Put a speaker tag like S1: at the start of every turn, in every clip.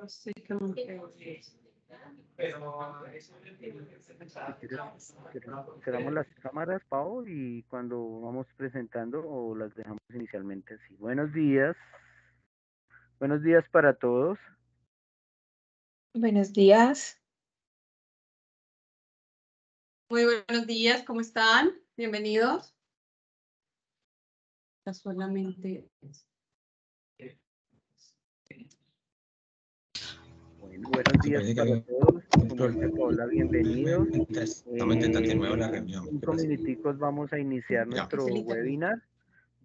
S1: Sí, como que
S2: Si quieres, cerramos las cámaras, Pau, y cuando vamos presentando o las dejamos inicialmente así. Buenos días para todos.
S1: buenos días.
S3: Muy buenos días, ¿cómo están? Bienvenidos. Solamente.
S2: Bueno, buenos días para todos. Como dice Paola, bienvenidos.
S4: Estamos intentando de nuevo la reunión.
S2: 5 minuticos vamos a iniciar nuestro
S3: Es el internet.
S2: webinar.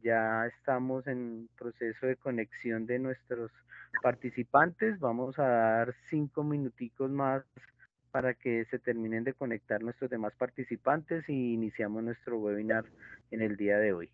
S2: Ya estamos en proceso de conexión de nuestros participantes. Vamos a dar 5 minuticos más para que se terminen de conectar nuestros demás participantes y iniciamos nuestro webinar en el día de hoy.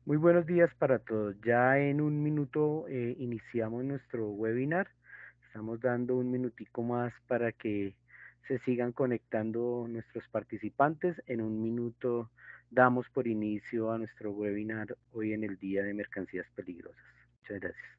S2: Muy buenos días para todos. Ya en un minuto iniciamos nuestro webinar. Estamos dando un minutico más para que se sigan conectando nuestros participantes. En un minuto damos por inicio a nuestro webinar hoy en el Día de Mercancías Peligrosas. Muchas gracias.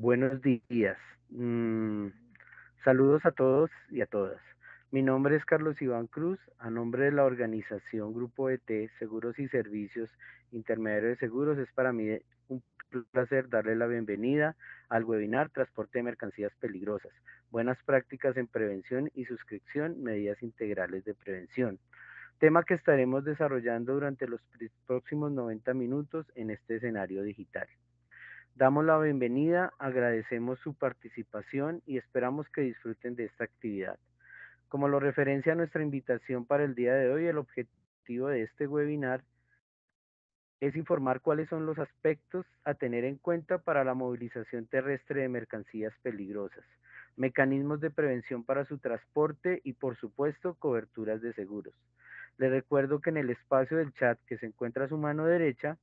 S2: Buenos días. Saludos a todos y a todas. Mi nombre es Carlos Iván Cruz. A nombre de la organización Grupo ET, Seguros y Servicios Intermediario de Seguros, es para mí un placer darle la bienvenida al webinar Transporte de Mercancías Peligrosas, Buenas Prácticas en Prevención y Suscripción, Medidas Integrales de Prevención. Tema que estaremos desarrollando durante los próximos 90 minutos en este escenario digital. Damos la bienvenida, agradecemos su participación y esperamos que disfruten de esta actividad. Como lo referencia a nuestra invitación para el día de hoy, el objetivo de este webinar es informar cuáles son los aspectos a tener en cuenta para la movilización terrestre de mercancías peligrosas, mecanismos de prevención para su transporte y, por supuesto, coberturas de seguros. Les recuerdo que en el espacio del chat que se encuentra a su mano derecha,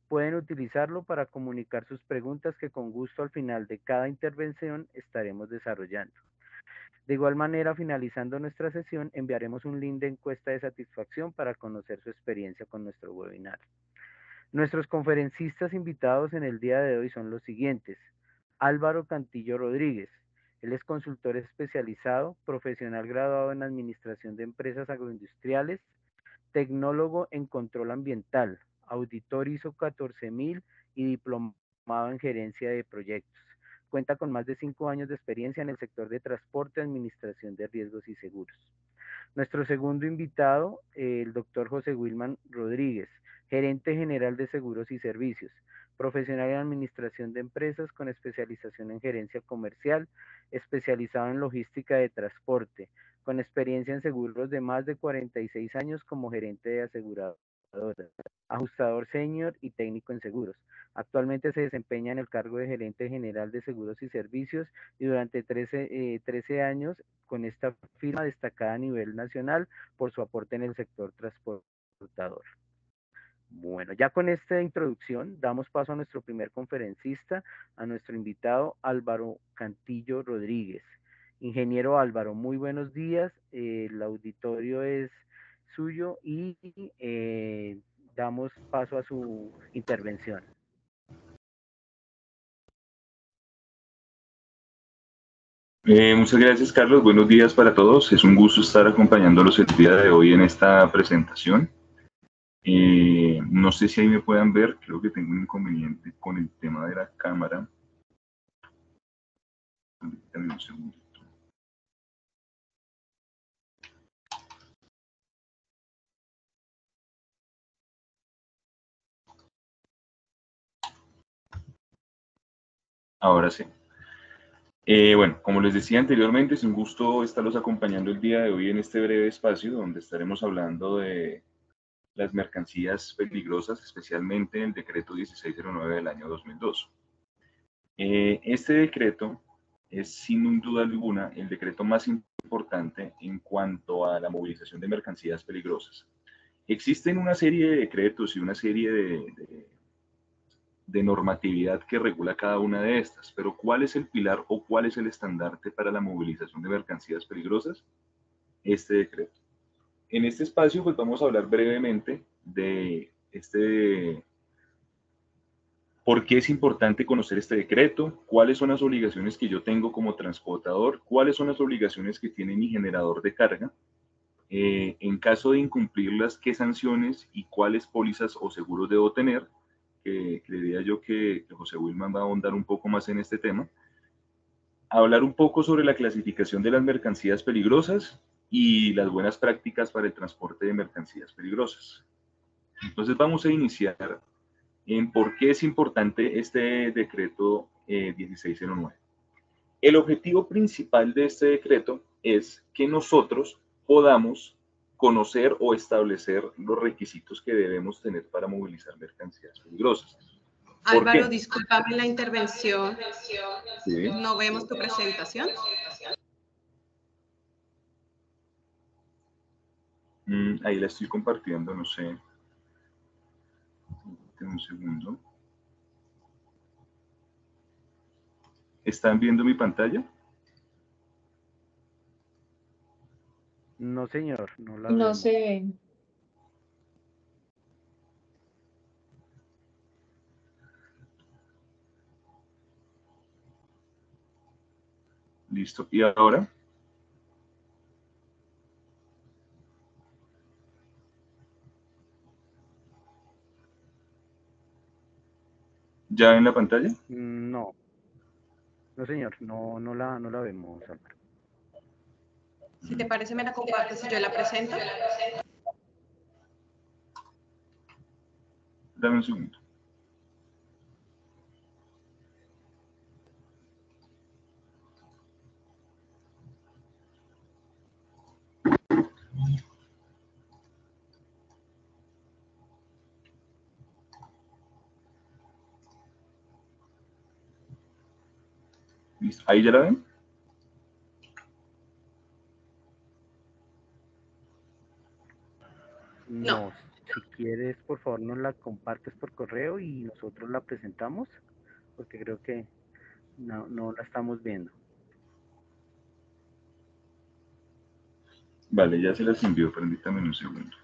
S2: pueden utilizarlo para comunicar sus preguntas que con gusto al final de cada intervención estaremos desarrollando. De igual manera, finalizando nuestra sesión, enviaremos un link de encuesta de satisfacción para conocer su experiencia con nuestro webinar. Nuestros conferencistas invitados en el día de hoy son los siguientes. Álvaro Cantillo Rodríguez. Él es consultor especializado, profesional graduado en Administración de Empresas Agroindustriales, tecnólogo en control ambiental, auditor ISO 14000 y diplomado en gerencia de proyectos. Cuenta con más de 5 años de experiencia en el sector de transporte, administración de riesgos y seguros. Nuestro segundo invitado, el doctor José Wilman Rodríguez, gerente general de seguros y servicios, profesional en administración de empresas con especialización en gerencia comercial, especializado en logística de transporte, con experiencia en seguros de más de 46 años como gerente de aseguradora, ajustador senior y técnico en seguros. Actualmente se desempeña en el cargo de gerente general de seguros y servicios y durante 13 años con esta firma destacada a nivel nacional por su aporte en el sector transportador. Bueno, ya con esta introducción damos paso a nuestro primer conferencista, a nuestro invitado Álvaro Cantillo Rodríguez. Ingeniero Álvaro, muy buenos días. El auditorio es suyo y damos paso a su intervención.
S5: Muchas gracias, Carlos. Buenos días para todos. Es un gusto estar acompañándolos el día de hoy en esta presentación. No sé si ahí me puedan ver. Creo que tengo un inconveniente con el tema de la cámara. Permítanme un segundo. Ahora sí. Bueno, como les decía anteriormente, es un gusto estarlos acompañando el día de hoy en este breve espacio donde estaremos hablando de las mercancías peligrosas, especialmente el decreto 1609 del año 2002. Este decreto es sin duda alguna el decreto más importante en cuanto a la movilización de mercancías peligrosas. Existen una serie de decretos y una serie de normatividad que regula cada una de estas, pero ¿cuál es el pilar o cuál es el estandarte para la movilización de mercancías peligrosas? Este decreto. En este espacio pues vamos a hablar brevemente de ¿por qué es importante conocer este decreto? ¿Cuáles son las obligaciones que yo tengo como transportador? ¿Cuáles son las obligaciones que tiene mi generador de carga? En caso de incumplirlas, ¿qué sanciones y cuáles pólizas o seguros debo tener? Creería yo que José Wilman va a ahondar un poco más en este tema. Hablar un poco sobre la clasificación de las mercancías peligrosas y las buenas prácticas para el transporte de mercancías peligrosas. Entonces vamos a iniciar en por qué es importante este decreto 1609. El objetivo principal de este decreto es que nosotros podamos conocer o establecer los requisitos que debemos tener para movilizar mercancías peligrosas.
S3: Álvaro, discúlpame la intervención.
S5: Sí.
S3: No vemos tu presentación.
S5: Ahí la estoy compartiendo, no sé. Un segundo. ¿Están viendo mi pantalla?
S2: No, señor, no la
S1: No
S2: vemos.
S1: se ven.
S5: Listo. ¿Y ahora? ¿Ya en la pantalla?
S2: No, no señor, no la vemos, Álvaro.
S3: Si te parece, me la compartes y yo la presento.
S5: Dame un segundo. Listo. ¿Ahí ya la ven?
S2: No, si quieres, por favor, nos la compartes por correo y nosotros la presentamos, porque creo que no la estamos viendo.
S5: Vale, ya se las envío. Permítame un segundo.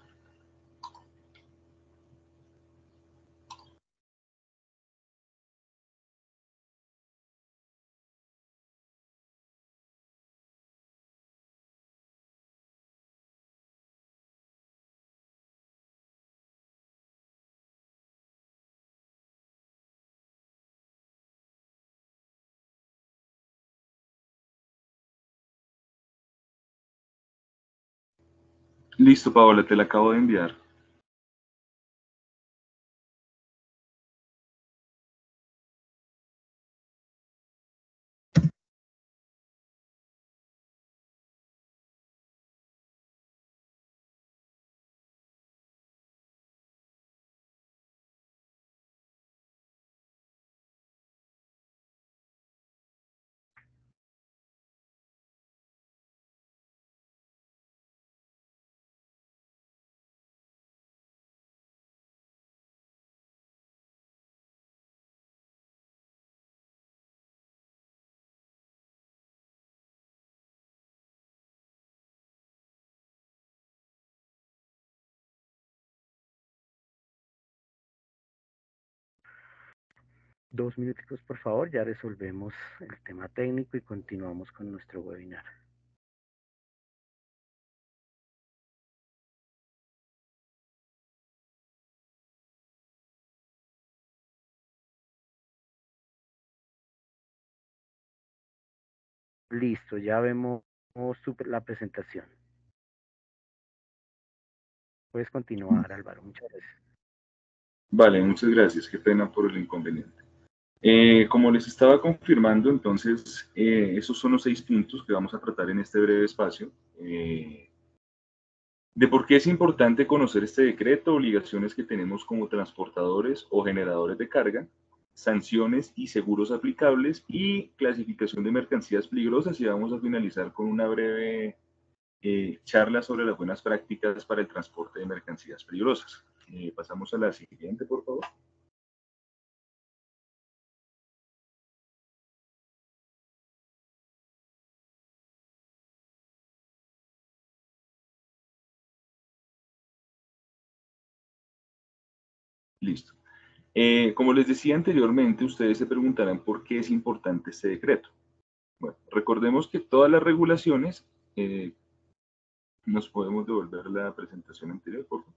S5: Listo, Paola, te la acabo de enviar.
S2: Dos minutos, por favor, ya resolvemos el tema técnico y continuamos con nuestro webinar. Listo, ya vemos la presentación. Puedes continuar, Álvaro, muchas gracias.
S5: Vale, muchas gracias. Qué pena por el inconveniente. Como les estaba confirmando, entonces, esos son los 6 puntos que vamos a tratar en este breve espacio. De por qué es importante conocer este decreto, obligaciones que tenemos como transportadores o generadores de carga, sanciones y seguros aplicables y clasificación de mercancías peligrosas, y vamos a finalizar con una breve charla sobre las buenas prácticas para el transporte de mercancías peligrosas. Pasamos a la siguiente, por favor. Listo. Como les decía anteriormente, ustedes se preguntarán por qué es importante este decreto. Bueno, recordemos que todas las regulaciones, nos podemos devolver la presentación anterior, por favor.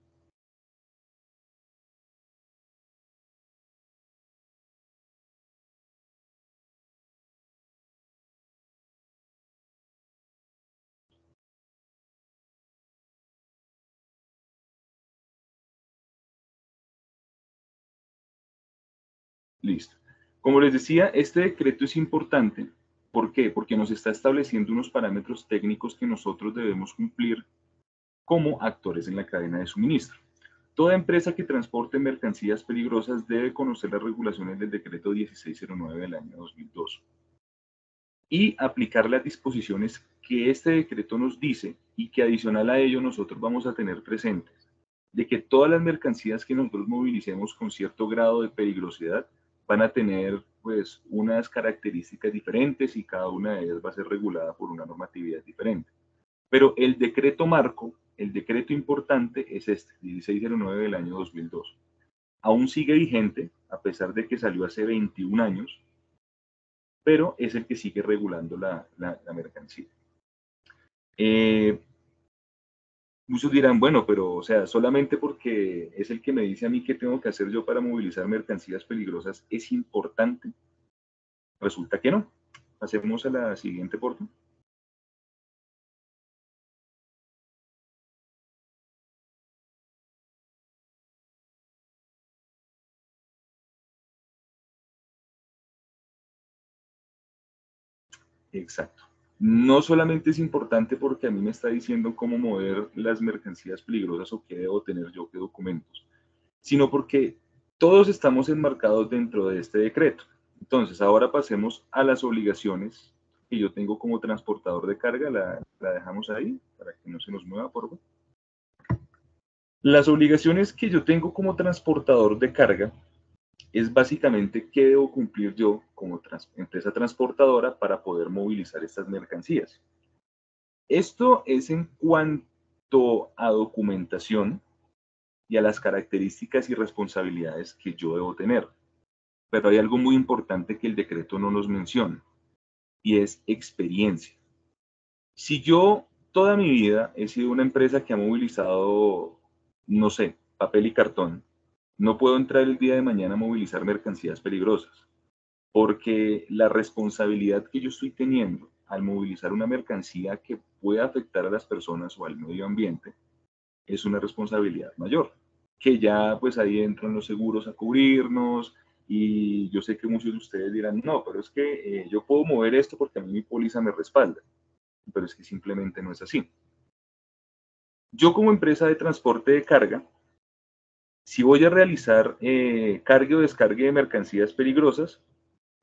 S5: Listo. Como les decía, este decreto es importante. ¿Por qué? Porque nos está estableciendo unos parámetros técnicos que nosotros debemos cumplir como actores en la cadena de suministro. Toda empresa que transporte mercancías peligrosas debe conocer las regulaciones del decreto 1609 del año 2002 y aplicar las disposiciones que este decreto nos dice, y que adicional a ello nosotros vamos a tener presentes, de que todas las mercancías que nosotros movilicemos con cierto grado de peligrosidad van a tener pues unas características diferentes, y cada una de ellas va a ser regulada por una normatividad diferente. Pero el decreto marco, el decreto importante es este, 1609 del año 2002. Aún sigue vigente, a pesar de que salió hace 21 años, pero es el que sigue regulando la mercancía. Muchos dirán, bueno, pero o sea, solamente porque es el que me dice a mí qué tengo que hacer yo para movilizar mercancías peligrosas, ¿es importante? Resulta que no. Pasemos a la siguiente, por favor. Exacto. No solamente es importante porque a mí me está diciendo cómo mover las mercancías peligrosas o qué debo tener yo, qué documentos, sino porque todos estamos enmarcados dentro de este decreto. Entonces, ahora pasemos a las obligaciones que yo tengo como transportador de carga. La dejamos ahí para que no se nos mueva, por favor. Las obligaciones que yo tengo como transportador de carga es básicamente qué debo cumplir yo como empresa transportadora para poder movilizar estas mercancías. Esto es en cuanto a documentación y a las características y responsabilidades que yo debo tener. Pero hay algo muy importante que el decreto no nos menciona, y es experiencia. Si yo toda mi vida he sido una empresa que ha movilizado, no sé, papel y cartón, no puedo entrar el día de mañana a movilizar mercancías peligrosas, porque la responsabilidad que yo estoy teniendo al movilizar una mercancía que pueda afectar a las personas o al medio ambiente es una responsabilidad mayor, que ya pues ahí entran los seguros a cubrirnos, y yo sé que muchos de ustedes dirán, no, pero es que yo puedo mover esto porque a mí mi póliza me respalda, pero es que simplemente no es así. Yo como empresa de transporte de carga, si voy a realizar cargue o descargue de mercancías peligrosas,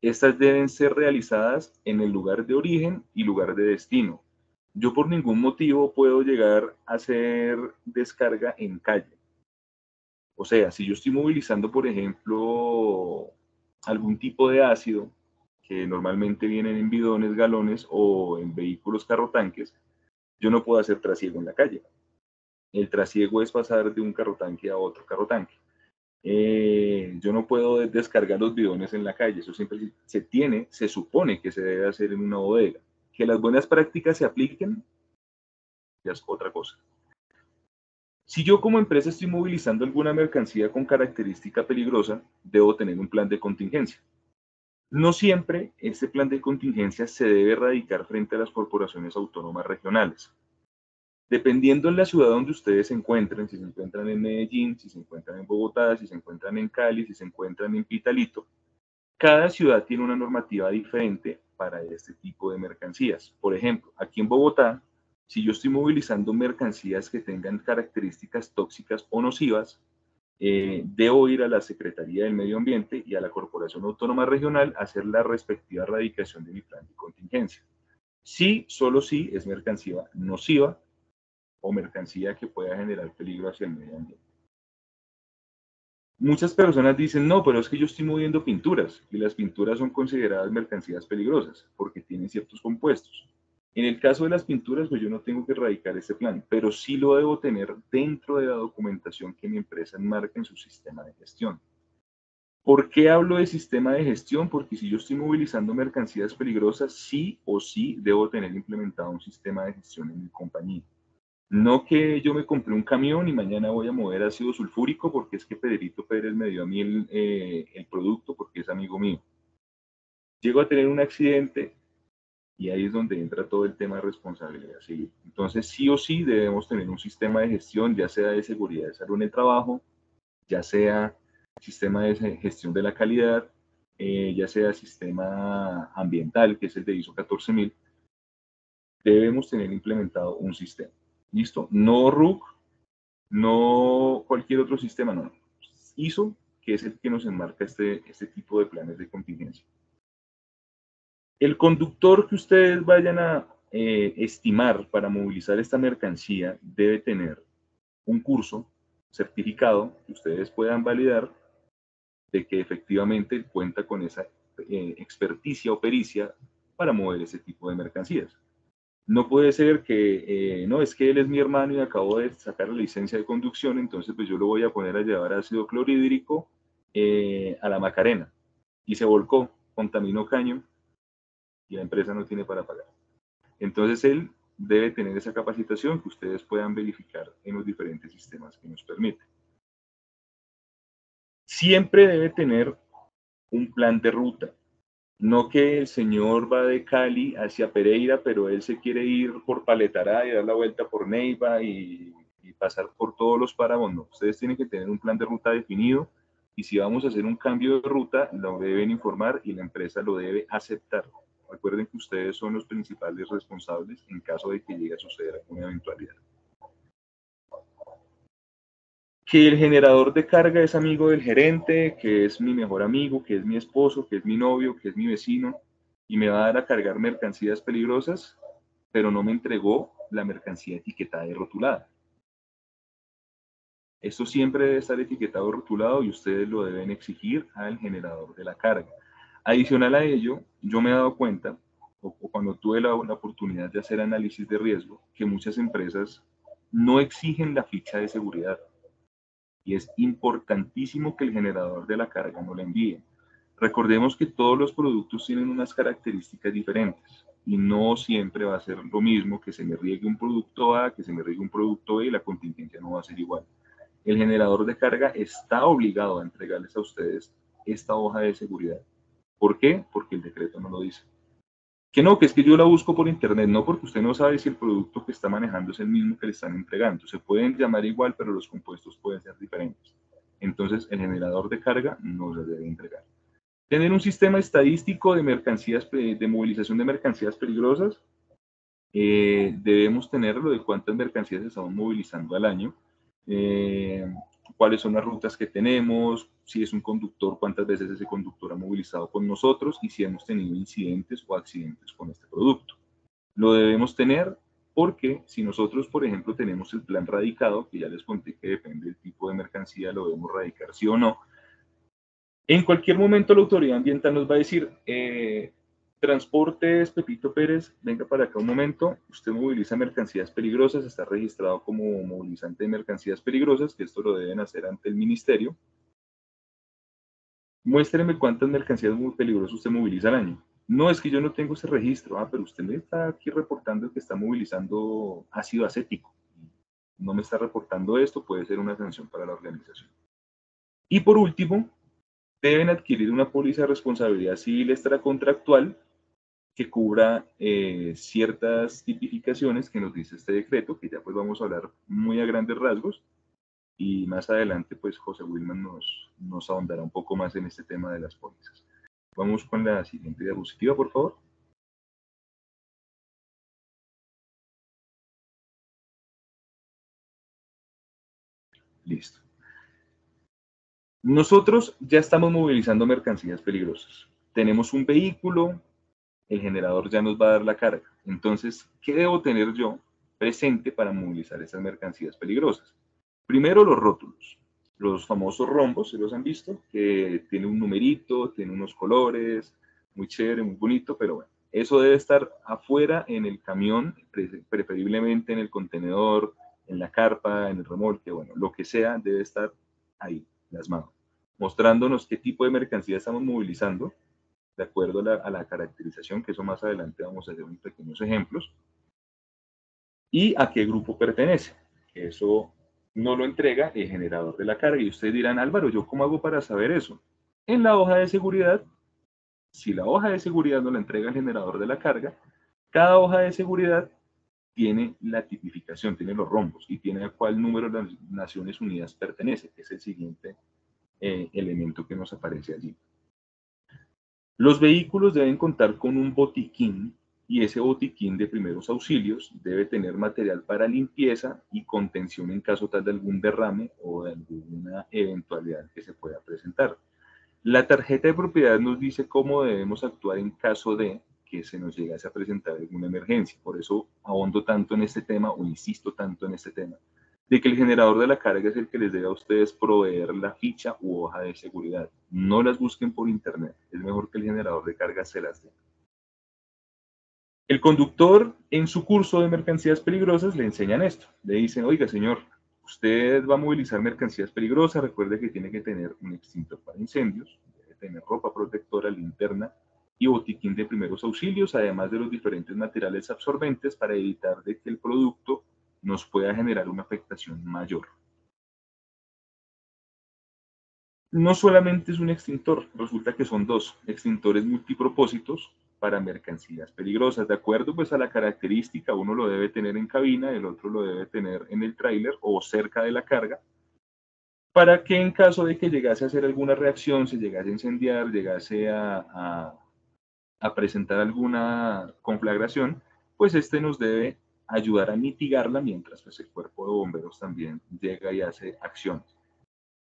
S5: estas deben ser realizadas en el lugar de origen y lugar de destino. Yo por ningún motivo puedo llegar a hacer descarga en calle. O sea, si yo estoy movilizando, por ejemplo, algún tipo de ácido, que normalmente vienen en bidones, galones o en vehículos carrotanques, yo no puedo hacer trasiego en la calle. El trasiego es pasar de un carrotanque a otro carrotanque. Yo no puedo descargar los bidones en la calle, eso siempre se supone que se debe hacer en una bodega. Que las buenas prácticas se apliquen, ya es otra cosa. Si yo como empresa estoy movilizando alguna mercancía con característica peligrosa, debo tener un plan de contingencia. No siempre este plan de contingencia se debe radicar frente a las corporaciones autónomas regionales. Dependiendo en la ciudad donde ustedes se encuentren, si se encuentran en Medellín, si se encuentran en Bogotá, si se encuentran en Cali, si se encuentran en Pitalito, cada ciudad tiene una normativa diferente para este tipo de mercancías. Por ejemplo, aquí en Bogotá, si yo estoy movilizando mercancías que tengan características tóxicas o nocivas, debo ir a la Secretaría del Medio Ambiente y a la Corporación Autónoma Regional a hacer la respectiva radicación de mi plan de contingencia. Sí, solo si es mercancía nociva o mercancía que pueda generar peligro hacia el medio ambiente. Muchas personas dicen, no, pero es que yo estoy moviendo pinturas y las pinturas son consideradas mercancías peligrosas porque tienen ciertos compuestos. En el caso de las pinturas, pues yo no tengo que radicar este plan, pero sí lo debo tener dentro de la documentación que mi empresa enmarca en su sistema de gestión. ¿Por qué hablo de sistema de gestión? Porque si yo estoy movilizando mercancías peligrosas, sí o sí debo tener implementado un sistema de gestión en mi compañía. No que yo me compré un camión y mañana voy a mover ácido sulfúrico porque es que Pedrito Pérez me dio a mí el producto porque es amigo mío. Llego a tener un accidente y ahí es donde entra todo el tema de responsabilidad civil. Entonces, sí o sí debemos tener un sistema de gestión, ya sea de seguridad de salud en el trabajo, ya sea sistema de gestión de la calidad, ya sea sistema ambiental, que es el de ISO 14000, debemos tener implementado un sistema. ¿Listo? No RUC, no cualquier otro sistema, no. ISO, que es el que nos enmarca este tipo de planes de contingencia. El conductor que ustedes vayan a estimar para movilizar esta mercancía debe tener un curso certificado que ustedes puedan validar de que efectivamente cuenta con esa experticia o pericia para mover ese tipo de mercancías. No puede ser que, no, es que él es mi hermano y acabo de sacar la licencia de conducción, entonces pues yo lo voy a poner a llevar ácido clorhídrico a la Macarena. Y se volcó, contaminó caño, y la empresa no tiene para pagar. Entonces él debe tener esa capacitación que ustedes puedan verificar en los diferentes sistemas que nos permiten. Siempre debe tener un plan de ruta. No que el señor va de Cali hacia Pereira, pero él se quiere ir por Paletará y dar la vuelta por Neiva y pasar por todos los páramos. No, ustedes tienen que tener un plan de ruta definido y si vamos a hacer un cambio de ruta, lo deben informar y la empresa lo debe aceptar. Recuerden que ustedes son los principales responsables en caso de que llegue a suceder alguna eventualidad. Que el generador de carga es amigo del gerente, que es mi mejor amigo, que es mi esposo, que es mi novio, que es mi vecino, y me va a dar a cargar mercancías peligrosas, pero no me entregó la mercancía etiquetada y rotulada. Esto siempre debe estar etiquetado y rotulado y ustedes lo deben exigir al generador de la carga. Adicional a ello, yo me he dado cuenta, o cuando tuve la oportunidad de hacer análisis de riesgo, que muchas empresas no exigen la ficha de seguridad. Y es importantísimo que el generador de la carga no la envíe. Recordemos que todos los productos tienen unas características diferentes y no siempre va a ser lo mismo que se me riegue un producto A, que se me riegue un producto B y la contingencia no va a ser igual. El generador de carga está obligado a entregarles a ustedes esta hoja de seguridad. ¿Por qué? Porque el decreto no lo dice. Que no, que es que yo la busco por internet, no, porque usted no sabe si el producto que está manejando es el mismo que le están entregando. Se pueden llamar igual, pero los compuestos pueden ser diferentes. Entonces, el generador de carga no se debe entregar. Tener un sistema estadístico de mercancías, de movilización de mercancías peligrosas. Debemos tenerlo de cuántas mercancías estamos movilizando al año. Cuáles son las rutas que tenemos, si es un conductor, cuántas veces ese conductor ha movilizado con nosotros y si hemos tenido incidentes o accidentes con este producto. Lo debemos tener porque si nosotros, por ejemplo, tenemos el plan radicado, que ya les conté que depende del tipo de mercancía, lo debemos radicar sí o no, en cualquier momento la autoridad ambiental nos va a decir, Transportes Pepito Pérez, venga para acá un momento, usted moviliza mercancías peligrosas, está registrado como movilizante de mercancías peligrosas, que esto lo deben hacer ante el ministerio. Muéstreme cuántas mercancías muy peligrosas usted moviliza al año. No, es que yo no tengo ese registro, pero usted me está aquí reportando que está movilizando ácido acético. No me está reportando esto, puede ser una sanción para la organización. Y por último, deben adquirir una póliza de responsabilidad civil extracontractual que cubra ciertas tipificaciones que nos dice este decreto, que ya pues vamos a hablar muy a grandes rasgos, y más adelante pues José Wilman nos ahondará un poco más en este tema de las pólizas. Vamos con la siguiente diapositiva, por favor. Listo. Nosotros ya estamos movilizando mercancías peligrosas. Tenemos un vehículo, el generador ya nos va a dar la carga. Entonces, ¿qué debo tener yo presente para movilizar esas mercancías peligrosas? Primero, los rótulos, los famosos rombos, ¿se los han visto? Que tiene un numerito, tiene unos colores, muy chévere, muy bonito, pero bueno, eso debe estar afuera en el camión, preferiblemente en el contenedor, en la carpa, en el remolque, bueno, lo que sea, debe estar ahí, plasmado, mostrándonos qué tipo de mercancía estamos movilizando, de acuerdo a la caracterización, que eso más adelante vamos a hacer unos pequeños ejemplos, y a qué grupo pertenece. Eso no lo entrega el generador de la carga. Y ustedes dirán, Álvaro, ¿yo cómo hago para saber eso? En la hoja de seguridad, si la hoja de seguridad no la entrega el generador de la carga, cada hoja de seguridad tiene la tipificación, tiene los rombos y tiene a cuál número de las Naciones Unidas pertenece, que es el siguiente elemento que nos aparece allí. Los vehículos deben contar con un botiquín y ese botiquín de primeros auxilios debe tener material para limpieza y contención en caso tal de algún derrame o de alguna eventualidad que se pueda presentar. La tarjeta de propiedad nos dice cómo debemos actuar en caso de que se nos llegase a presentar alguna emergencia. Por eso ahondo tanto en este tema o insisto tanto en este tema, de que el generador de la carga es el que les debe a ustedes proveer la ficha u hoja de seguridad. No las busquen por internet, es mejor que el generador de carga se las dé. El conductor en su curso de mercancías peligrosas le enseñan esto, le dicen, oiga señor, usted va a movilizar mercancías peligrosas, recuerde que tiene que tener un extintor para incendios, debe tener ropa protectora, linterna y botiquín de primeros auxilios, además de los diferentes materiales absorbentes para evitar de que el producto nos pueda generar una afectación mayor. No solamente es un extintor, resulta que son dos extintores multipropósitos para mercancías peligrosas. De acuerdo pues a la característica, uno lo debe tener en cabina, el otro lo debe tener en el tráiler o cerca de la carga, para que en caso de que llegase a hacer alguna reacción, se llegase a incendiar, llegase a presentar alguna conflagración, pues este nos debe ayudar a mitigarla mientras pues el cuerpo de bomberos también llega y hace acciones.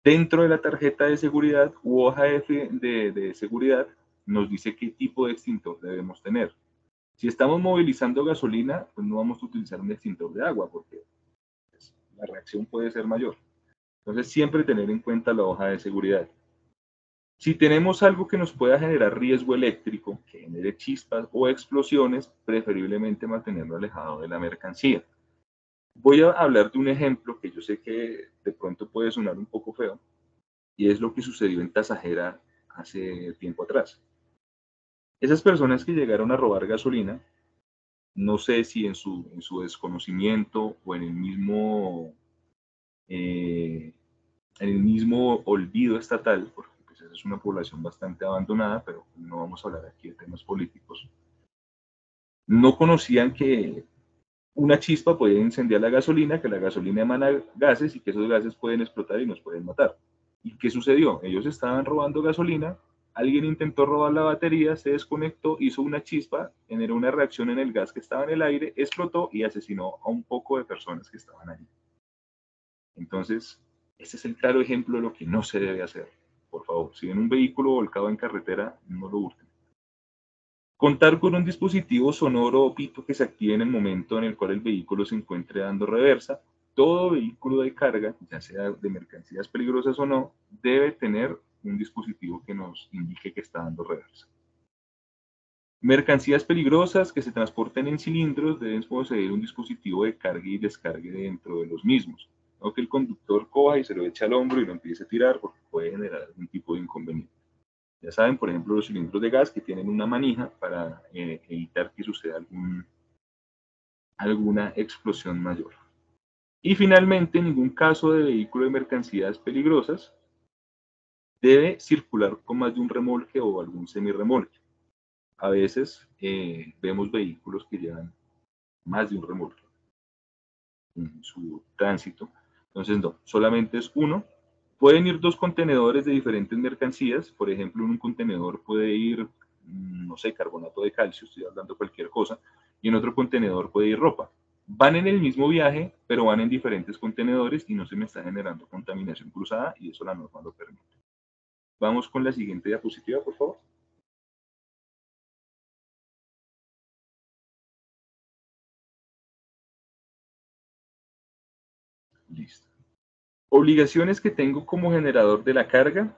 S5: Dentro de la tarjeta de seguridad u hoja de seguridad nos dice qué tipo de extintor debemos tener. Si estamos movilizando gasolina, pues no vamos a utilizar un extintor de agua porque pues, la reacción puede ser mayor. Entonces siempre tener en cuenta la hoja de seguridad. Si tenemos algo que nos pueda generar riesgo eléctrico, que genere chispas o explosiones, preferiblemente mantenerlo alejado de la mercancía. Voy a hablar de un ejemplo que yo sé que de pronto puede sonar un poco feo, y es lo que sucedió en Tasajera hace tiempo atrás. Esas personas que llegaron a robar gasolina, no sé si en su desconocimiento o en el mismo olvido estatal, porque pues, esa es una población bastante abandonada, pero no vamos a hablar aquí de temas políticos, no conocían que una chispa puede incendiar la gasolina, que la gasolina emana gases y que esos gases pueden explotar y nos pueden matar. ¿Y qué sucedió? Ellos estaban robando gasolina, alguien intentó robar la batería, se desconectó, hizo una chispa, generó una reacción en el gas que estaba en el aire, explotó y asesinó a un poco de personas que estaban allí. Entonces, este es el claro ejemplo de lo que no se debe hacer. Por favor, si ven un vehículo volcado en carretera, no lo hurten. Contar con un dispositivo sonoro o pito que se active en el momento en el cual el vehículo se encuentre dando reversa. Todo vehículo de carga, ya sea de mercancías peligrosas o no, debe tener un dispositivo que nos indique que está dando reversa. Mercancías peligrosas que se transporten en cilindros deben poseer un dispositivo de carga y descargue dentro de los mismos. No que el conductor coja y se lo eche al hombro y lo empiece a tirar porque puede generar algún tipo de inconveniente. Ya saben, por ejemplo, los cilindros de gas que tienen una manija para evitar que suceda alguna explosión mayor. Y finalmente, en ningún caso de vehículo de mercancías peligrosas debe circular con más de un remolque o algún semirremolque. A veces vemos vehículos que llevan más de un remolque en su tránsito. Entonces, no, solamente es uno. Pueden ir dos contenedores de diferentes mercancías. Por ejemplo, en un contenedor puede ir, no sé, carbonato de calcio, estoy hablando cualquier cosa, y en otro contenedor puede ir ropa. Van en el mismo viaje, pero van en diferentes contenedores y no se me está generando contaminación cruzada y eso la norma lo permite. Vamos con la siguiente diapositiva, por favor. Listo. Obligaciones que tengo como generador de la carga.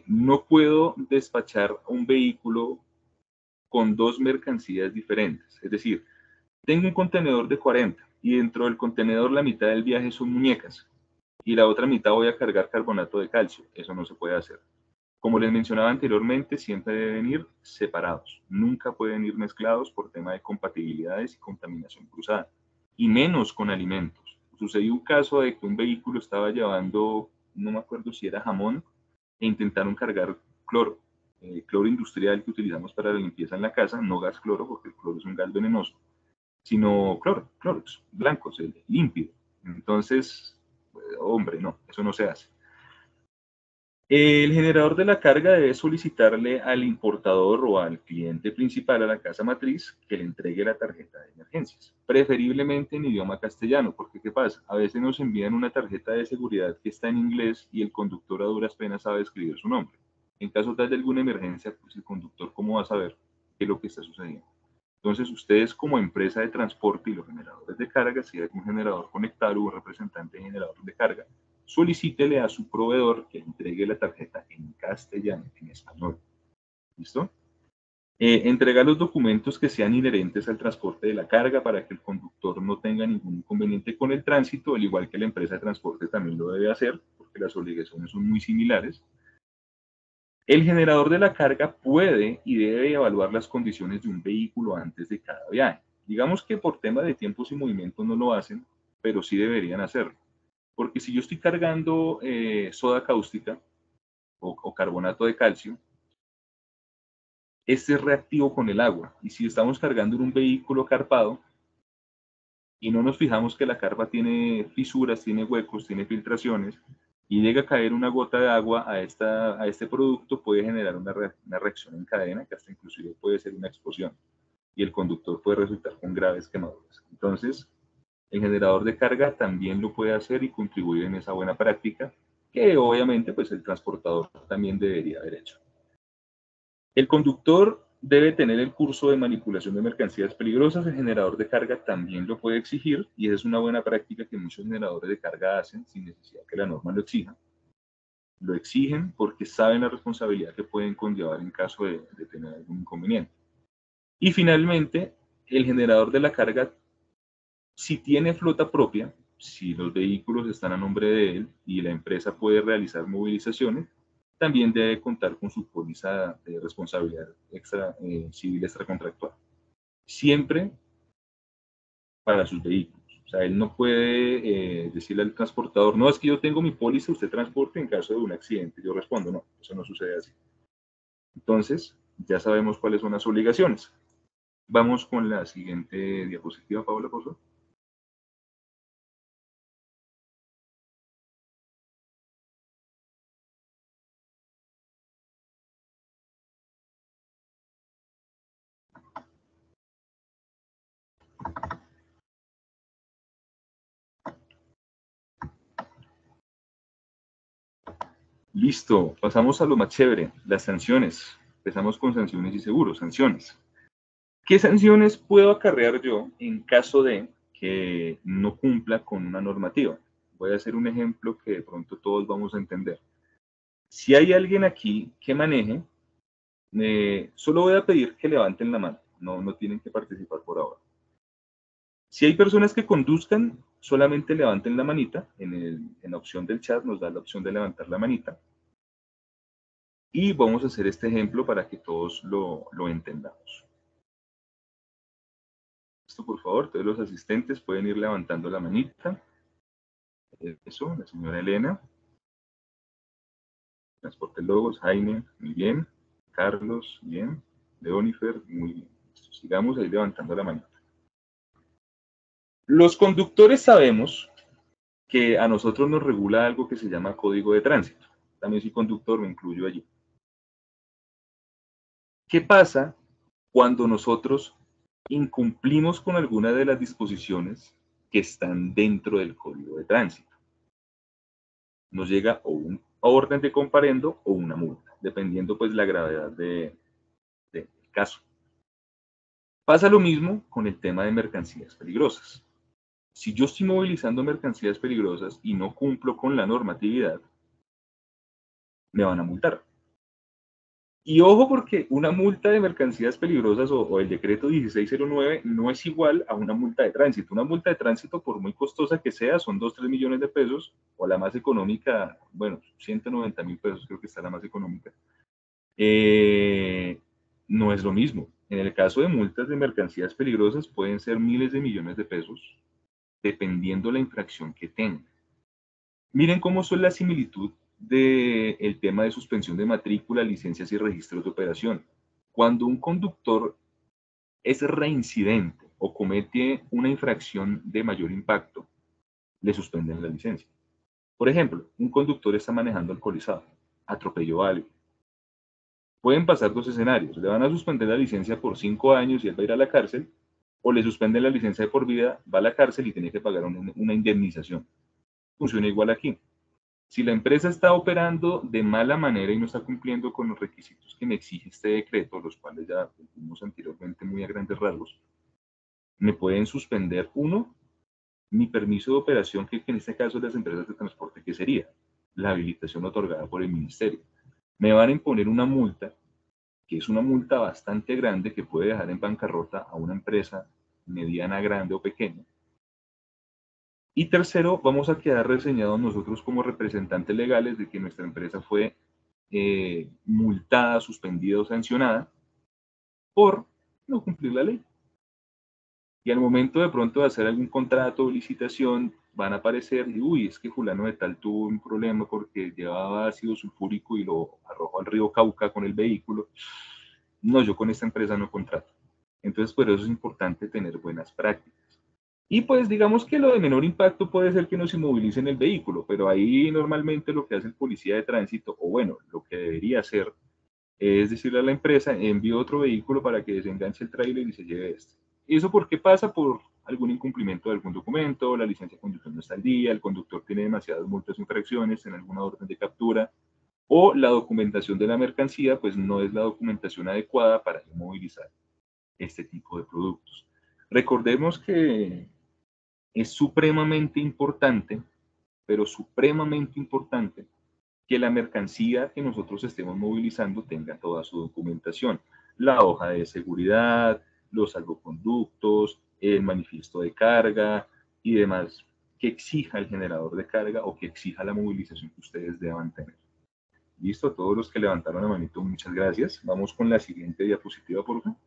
S5: No puedo despachar un vehículo con dos mercancías diferentes. Es decir, tengo un contenedor de 40 y dentro del contenedor la mitad del viaje son muñecas y la otra mitad voy a cargar carbonato de calcio. Eso no se puede hacer. Como les mencionaba anteriormente, siempre deben ir separados. Nunca pueden ir mezclados por tema de compatibilidades y contaminación cruzada. Y menos con alimentos. Sucedió un caso de que un vehículo estaba llevando, no me acuerdo si era jamón, e intentaron cargar cloro. Cloro industrial que utilizamos para la limpieza en la casa, no gas cloro, porque el cloro es un gas venenoso, sino clorox, blancos, límpido. Entonces, hombre, no, eso no se hace. El generador de la carga debe solicitarle al importador o al cliente principal, a la casa matriz, que le entregue la tarjeta de emergencias, preferiblemente en idioma castellano, porque ¿qué pasa? A veces nos envían una tarjeta de seguridad que está en inglés y el conductor a duras penas sabe escribir su nombre. En caso tal de alguna emergencia, pues el conductor, ¿cómo va a saber qué es lo que está sucediendo? Entonces, ustedes como empresa de transporte y los generadores de carga, si hay un generador conectado o un representante de generador de carga, solicítele a su proveedor que entregue la tarjeta en castellano, en español. ¿Listo? Entregar los documentos que sean inherentes al transporte de la carga para que el conductor no tenga ningún inconveniente con el tránsito, al igual que la empresa de transporte también lo debe hacer, porque las obligaciones son muy similares. El generador de la carga puede y debe evaluar las condiciones de un vehículo antes de cada viaje. Digamos que por tema de tiempos y movimientos no lo hacen, pero sí deberían hacerlo. Porque si yo estoy cargando soda cáustica o carbonato de calcio, este es reactivo con el agua. Y si estamos cargando en un vehículo carpado y no nos fijamos que la carpa tiene fisuras, tiene huecos, tiene filtraciones, y llega a caer una gota de agua a este producto, puede generar una reacción en cadena que hasta inclusive puede ser una explosión. Y el conductor puede resultar con graves quemaduras. Entonces, el generador de carga también lo puede hacer y contribuir en esa buena práctica, que obviamente pues el transportador también debería haber hecho. El conductor debe tener el curso de manipulación de mercancías peligrosas. El generador de carga también lo puede exigir, y esa es una buena práctica que muchos generadores de carga hacen sin necesidad que la norma lo exija. Lo exigen porque saben la responsabilidad que pueden conllevar en caso de tener algún inconveniente. Y finalmente, el generador de la carga, si tiene flota propia, si los vehículos están a nombre de él y la empresa puede realizar movilizaciones, también debe contar con su póliza de responsabilidad civil extracontractual. Siempre para sus vehículos. O sea, él no puede decirle al transportador, no, es que yo tengo mi póliza, usted transporte en caso de un accidente. Yo respondo, no, eso no sucede así. Entonces, ya sabemos cuáles son las obligaciones. Vamos con la siguiente diapositiva, Paola, por favor. Listo, pasamos a lo más chévere, las sanciones. Empezamos con sanciones y seguros, sanciones. ¿Qué sanciones puedo acarrear yo en caso de que no cumpla con una normativa? Voy a hacer un ejemplo que de pronto todos vamos a entender. Si hay alguien aquí que maneje, solo voy a pedir que levanten la mano, no tienen que participar por ahora. Si hay personas que conduzcan, solamente levanten la manita, en la opción del chat nos da la opción de levantar la manita. Y vamos a hacer este ejemplo para que todos lo entendamos. Esto, por favor, todos los asistentes pueden ir levantando la manita. Eso, la señora Elena. Transporte Logos, Jaime, muy bien. Carlos, bien. Leonifer, muy bien. Sigamos ahí levantando la manita. Los conductores sabemos que a nosotros nos regula algo que se llama Código de Tránsito. También soy conductor, me incluyo allí. ¿Qué pasa cuando nosotros incumplimos con alguna de las disposiciones que están dentro del Código de Tránsito? Nos llega o un orden de comparendo o una multa, dependiendo pues la gravedad del caso. Pasa lo mismo con el tema de mercancías peligrosas. Si yo estoy movilizando mercancías peligrosas y no cumplo con la normatividad, me van a multar. Y ojo, porque una multa de mercancías peligrosas o el decreto 1609 no es igual a una multa de tránsito. Una multa de tránsito, por muy costosa que sea, son 2-3 millones de pesos, o la más económica, bueno, 190.000 pesos creo que está la más económica. No es lo mismo. En el caso de multas de mercancías peligrosas pueden ser miles de millones de pesos, dependiendo la infracción que tenga. Miren cómo son la similitud del tema de suspensión de matrícula, licencias y registros de operación. Cuando un conductor es reincidente o comete una infracción de mayor impacto, le suspenden la licencia. Por ejemplo, un conductor está manejando alcoholizado, atropelló a alguien. Pueden pasar dos escenarios: le van a suspender la licencia por 5 años y él va a ir a la cárcel, o le suspenden la licencia de por vida, va a la cárcel y tiene que pagar una indemnización. Funciona igual aquí. Si la empresa está operando de mala manera y no está cumpliendo con los requisitos que me exige este decreto, los cuales ya vimos anteriormente muy a grandes rasgos, me pueden suspender, uno, mi permiso de operación, que en este caso es las empresas de transporte, que sería la habilitación otorgada por el ministerio. Me van a imponer una multa, que es una multa bastante grande que puede dejar en bancarrota a una empresa mediana, grande o pequeña. Y tercero, vamos a quedar reseñados nosotros como representantes legales de que nuestra empresa fue multada, suspendida o sancionada por no cumplir la ley. Y al momento de pronto de hacer algún contrato o licitación, van a aparecer, y uy, es que fulano de tal tuvo un problema porque llevaba ácido sulfúrico y lo arrojó al río Cauca con el vehículo. No, yo con esta empresa no contrato. Entonces, por eso es importante tener buenas prácticas. Y pues digamos que lo de menor impacto puede ser que nos inmovilicen el vehículo, pero ahí normalmente lo que hace el policía de tránsito, o bueno, lo que debería hacer, es decirle a la empresa, envío otro vehículo para que desenganche el tráiler y se lleve este. ¿Y eso por qué pasa? Por algún incumplimiento de algún documento, la licencia de conductor no está al día, el conductor tiene demasiadas multas o infracciones en alguna orden de captura, o la documentación de la mercancía pues no es la documentación adecuada para inmovilizar este tipo de productos. Recordemos que es supremamente importante, pero supremamente importante, que la mercancía que nosotros estemos movilizando tenga toda su documentación, la hoja de seguridad, los salvoconductos, el manifiesto de carga y demás que exija el generador de carga o que exija la movilización que ustedes deban tener. Listo, todos los que levantaron la manito, muchas gracias. Vamos con la siguiente diapositiva, por favor.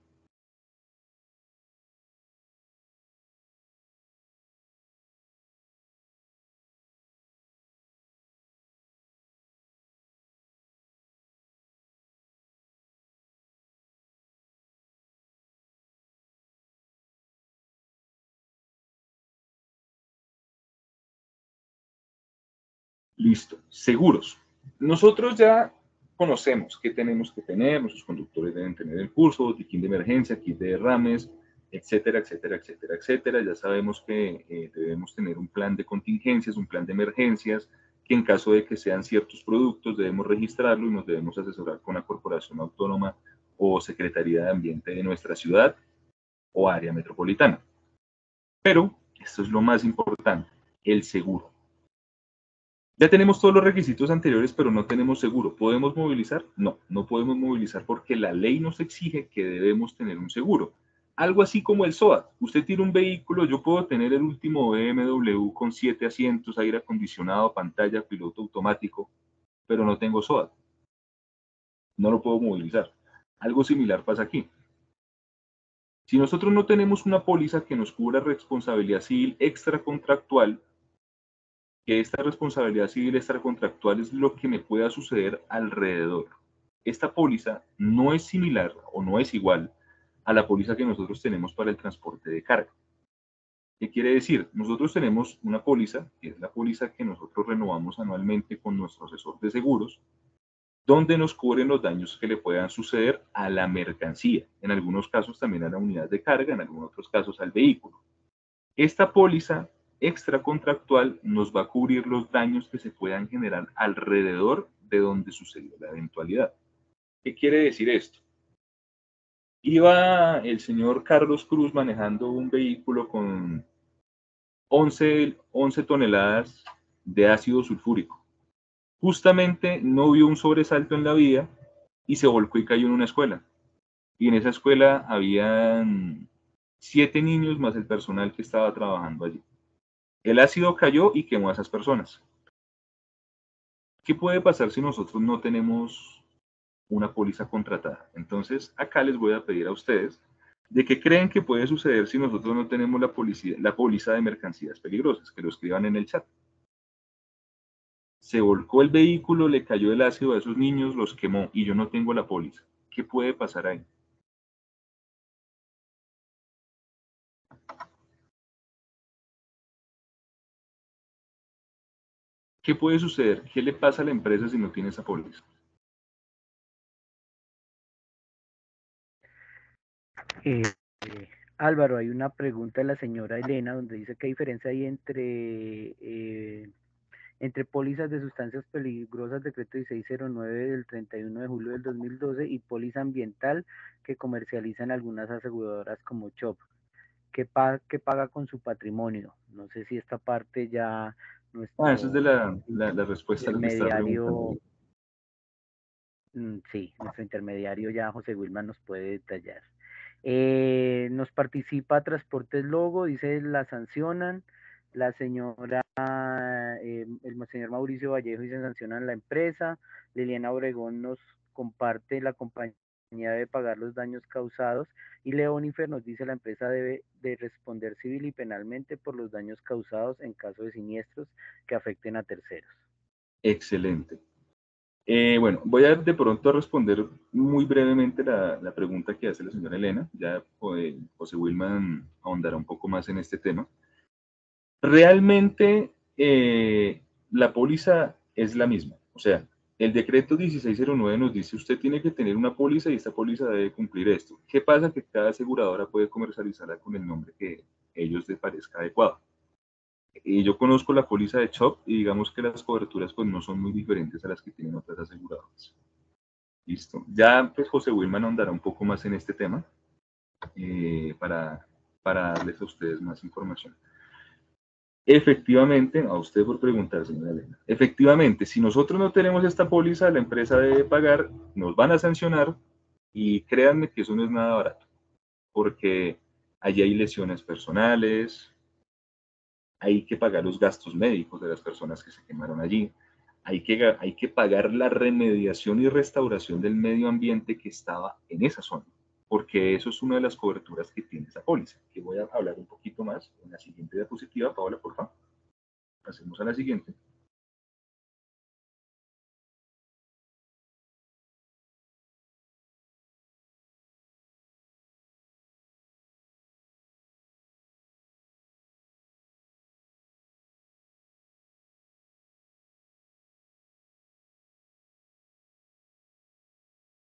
S5: Listo, seguros. Nosotros ya conocemos qué tenemos que tener, nuestros conductores deben tener el curso, kit de emergencia, kit de derrames, etcétera, etcétera, etcétera, etcétera. Ya sabemos que debemos tener un plan de contingencias, un plan de emergencias, que en caso de que sean ciertos productos debemos registrarlo y nos debemos asesorar con la corporación autónoma o Secretaría de Ambiente de nuestra ciudad o área metropolitana. Pero esto es lo más importante, el seguro. Ya tenemos todos los requisitos anteriores, pero no tenemos seguro. ¿Podemos movilizar? No, no podemos movilizar porque la ley nos exige que debemos tener un seguro. Algo así como el SOAT. Usted tiene un vehículo, yo puedo tener el último BMW con 7 asientos, aire acondicionado, pantalla, piloto automático, pero no tengo SOAT. No lo puedo movilizar. Algo similar pasa aquí. Si nosotros no tenemos una póliza que nos cubra responsabilidad civil extracontractual, que esta responsabilidad civil extracontractual es lo que me pueda suceder alrededor. Esta póliza no es similar o no es igual a la póliza que nosotros tenemos para el transporte de carga. ¿Qué quiere decir? Nosotros tenemos una póliza, que es la póliza que nosotros renovamos anualmente con nuestro asesor de seguros, donde nos cubren los daños que le puedan suceder a la mercancía, en algunos casos también a la unidad de carga, en algunos otros casos al vehículo. Esta póliza extracontractual nos va a cubrir los daños que se puedan generar alrededor de donde sucedió la eventualidad. ¿Qué quiere decir esto? Iba el señor Carlos Cruz manejando un vehículo con 11 toneladas de ácido sulfúrico. Justamente no vio un sobresalto en la vía y se volcó y cayó en una escuela. Y en esa escuela habían 7 niños más el personal que estaba trabajando allí. El ácido cayó y quemó a esas personas. ¿Qué puede pasar si nosotros no tenemos una póliza contratada? Entonces, acá les voy a pedir a ustedes de qué creen que puede suceder si nosotros no tenemos la póliza de mercancías peligrosas, que lo escriban en el chat. Se volcó el vehículo, le cayó el ácido a esos niños, los quemó y yo no tengo la póliza. ¿Qué puede pasar ahí? ¿Qué puede suceder? ¿Qué le pasa a la empresa si no tiene esa póliza?
S2: Eh, Álvaro, hay una pregunta de la señora Elena donde dice qué diferencia hay entre pólizas de sustancias peligrosas, decreto 1609 del 31 de julio del 2012 y póliza ambiental que comercializan algunas aseguradoras como CHOP. ¿Qué paga con su patrimonio? No sé si esta parte ya
S5: Esa es de
S2: nuestro
S5: la respuesta a lo que está preguntando.
S2: intermediario, sí, nuestro intermediario ya José Wilman nos puede detallar. Nos participa Transportes Logo, dice la sancionan. la señora, el señor Mauricio Vallejo dice sancionan la empresa, Liliana Obregón nos comparte la compañía debe pagar los daños causados y Leonifer nos dice la empresa debe de responder civil y penalmente por los daños causados en caso de siniestros que afecten a terceros.
S5: Excelente. Bueno, voy a de pronto a responder muy brevemente la pregunta que hace la señora Elena, ya José Wilman ahondará un poco más en este tema. Realmente la póliza es la misma, o sea, el decreto 1609 nos dice usted tiene que tener una póliza y esta póliza debe cumplir esto. ¿Qué pasa? Que cada aseguradora puede comercializarla con el nombre que ellos les parezca adecuado. Yo conozco la póliza de Chubb y digamos que las coberturas pues no son muy diferentes a las que tienen otras aseguradoras. Listo. Ya pues José Wilman ahondará un poco más en este tema para darles a ustedes más información. Efectivamente, a usted por preguntar, señora Elena. Efectivamente, si nosotros no tenemos esta póliza, la empresa debe pagar, nos van a sancionar y créanme que eso no es nada barato, porque allí hay lesiones personales, hay que pagar los gastos médicos de las personas que se quemaron allí, hay que pagar la remediación y restauración del medio ambiente que estaba en esa zona, porque eso es una de las coberturas que tiene esa póliza, que voy a hablar un poquito más en la siguiente diapositiva. Paola, por favor. Pasemos a la siguiente.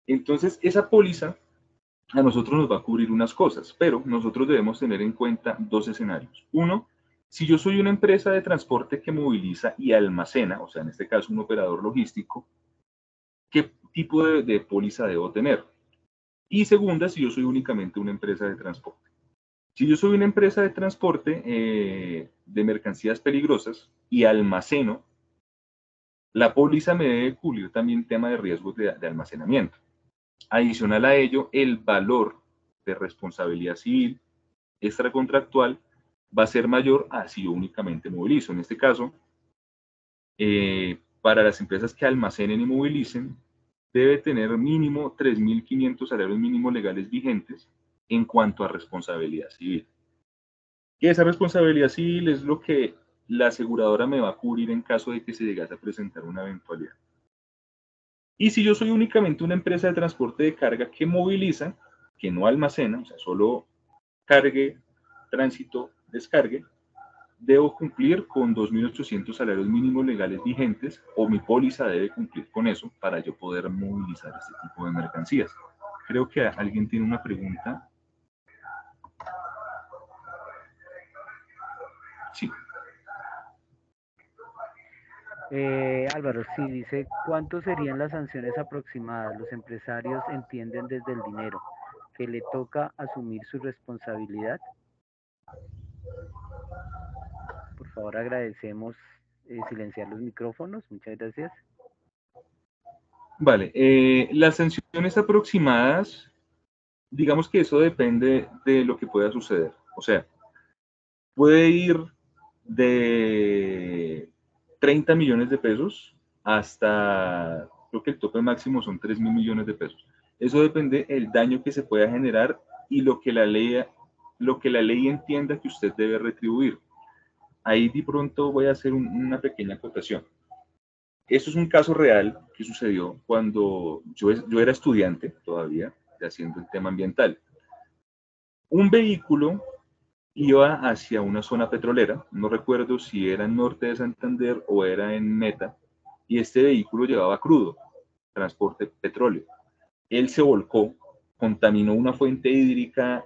S5: Entonces, esa póliza a nosotros nos va a cubrir unas cosas, pero nosotros debemos tener en cuenta dos escenarios. Uno, si yo soy una empresa de transporte que moviliza y almacena, o sea, en este caso un operador logístico, ¿qué tipo de póliza debo tener? Y segunda, si yo soy únicamente una empresa de transporte. Si yo soy una empresa de transporte de mercancías peligrosas y almaceno, la póliza me debe cubrir también tema de riesgos de almacenamiento. Adicional a ello, el valor de responsabilidad civil extracontractual va a ser mayor a si yo únicamente movilizo. En este caso, para las empresas que almacenen y movilicen, debe tener mínimo 3.500 salarios mínimos legales vigentes en cuanto a responsabilidad civil. Y esa responsabilidad civil es lo que la aseguradora me va a cubrir en caso de que se llegase a presentar una eventualidad. Y si yo soy únicamente una empresa de transporte de carga que moviliza, que no almacena, o sea, solo cargue, tránsito, descargue, debo cumplir con 2.800 salarios mínimos legales vigentes o mi póliza debe cumplir con eso para yo poder movilizar este tipo de mercancías. Creo que alguien tiene una pregunta. Sí.
S2: Álvaro, sí, dice, ¿cuánto serían las sanciones aproximadas? Los empresarios entienden desde el dinero que le toca asumir su responsabilidad. Por favor, agradecemos silenciar los micrófonos. Muchas gracias.
S5: Vale, las sanciones aproximadas, digamos que eso depende de lo que pueda suceder. O sea, puede ir de 30 millones de pesos hasta, creo que el tope máximo son 3.000 millones de pesos. Eso depende del daño que se pueda generar y lo que la ley entienda que usted debe retribuir. Ahí de pronto voy a hacer una pequeña acotación. Eso es un caso real que sucedió cuando yo era estudiante todavía, haciendo el tema ambiental. Un vehículo iba hacia una zona petrolera, no recuerdo si era en norte de Santander o era en Meta, y este vehículo llevaba crudo, transporte petróleo. Él se volcó, contaminó una fuente hídrica,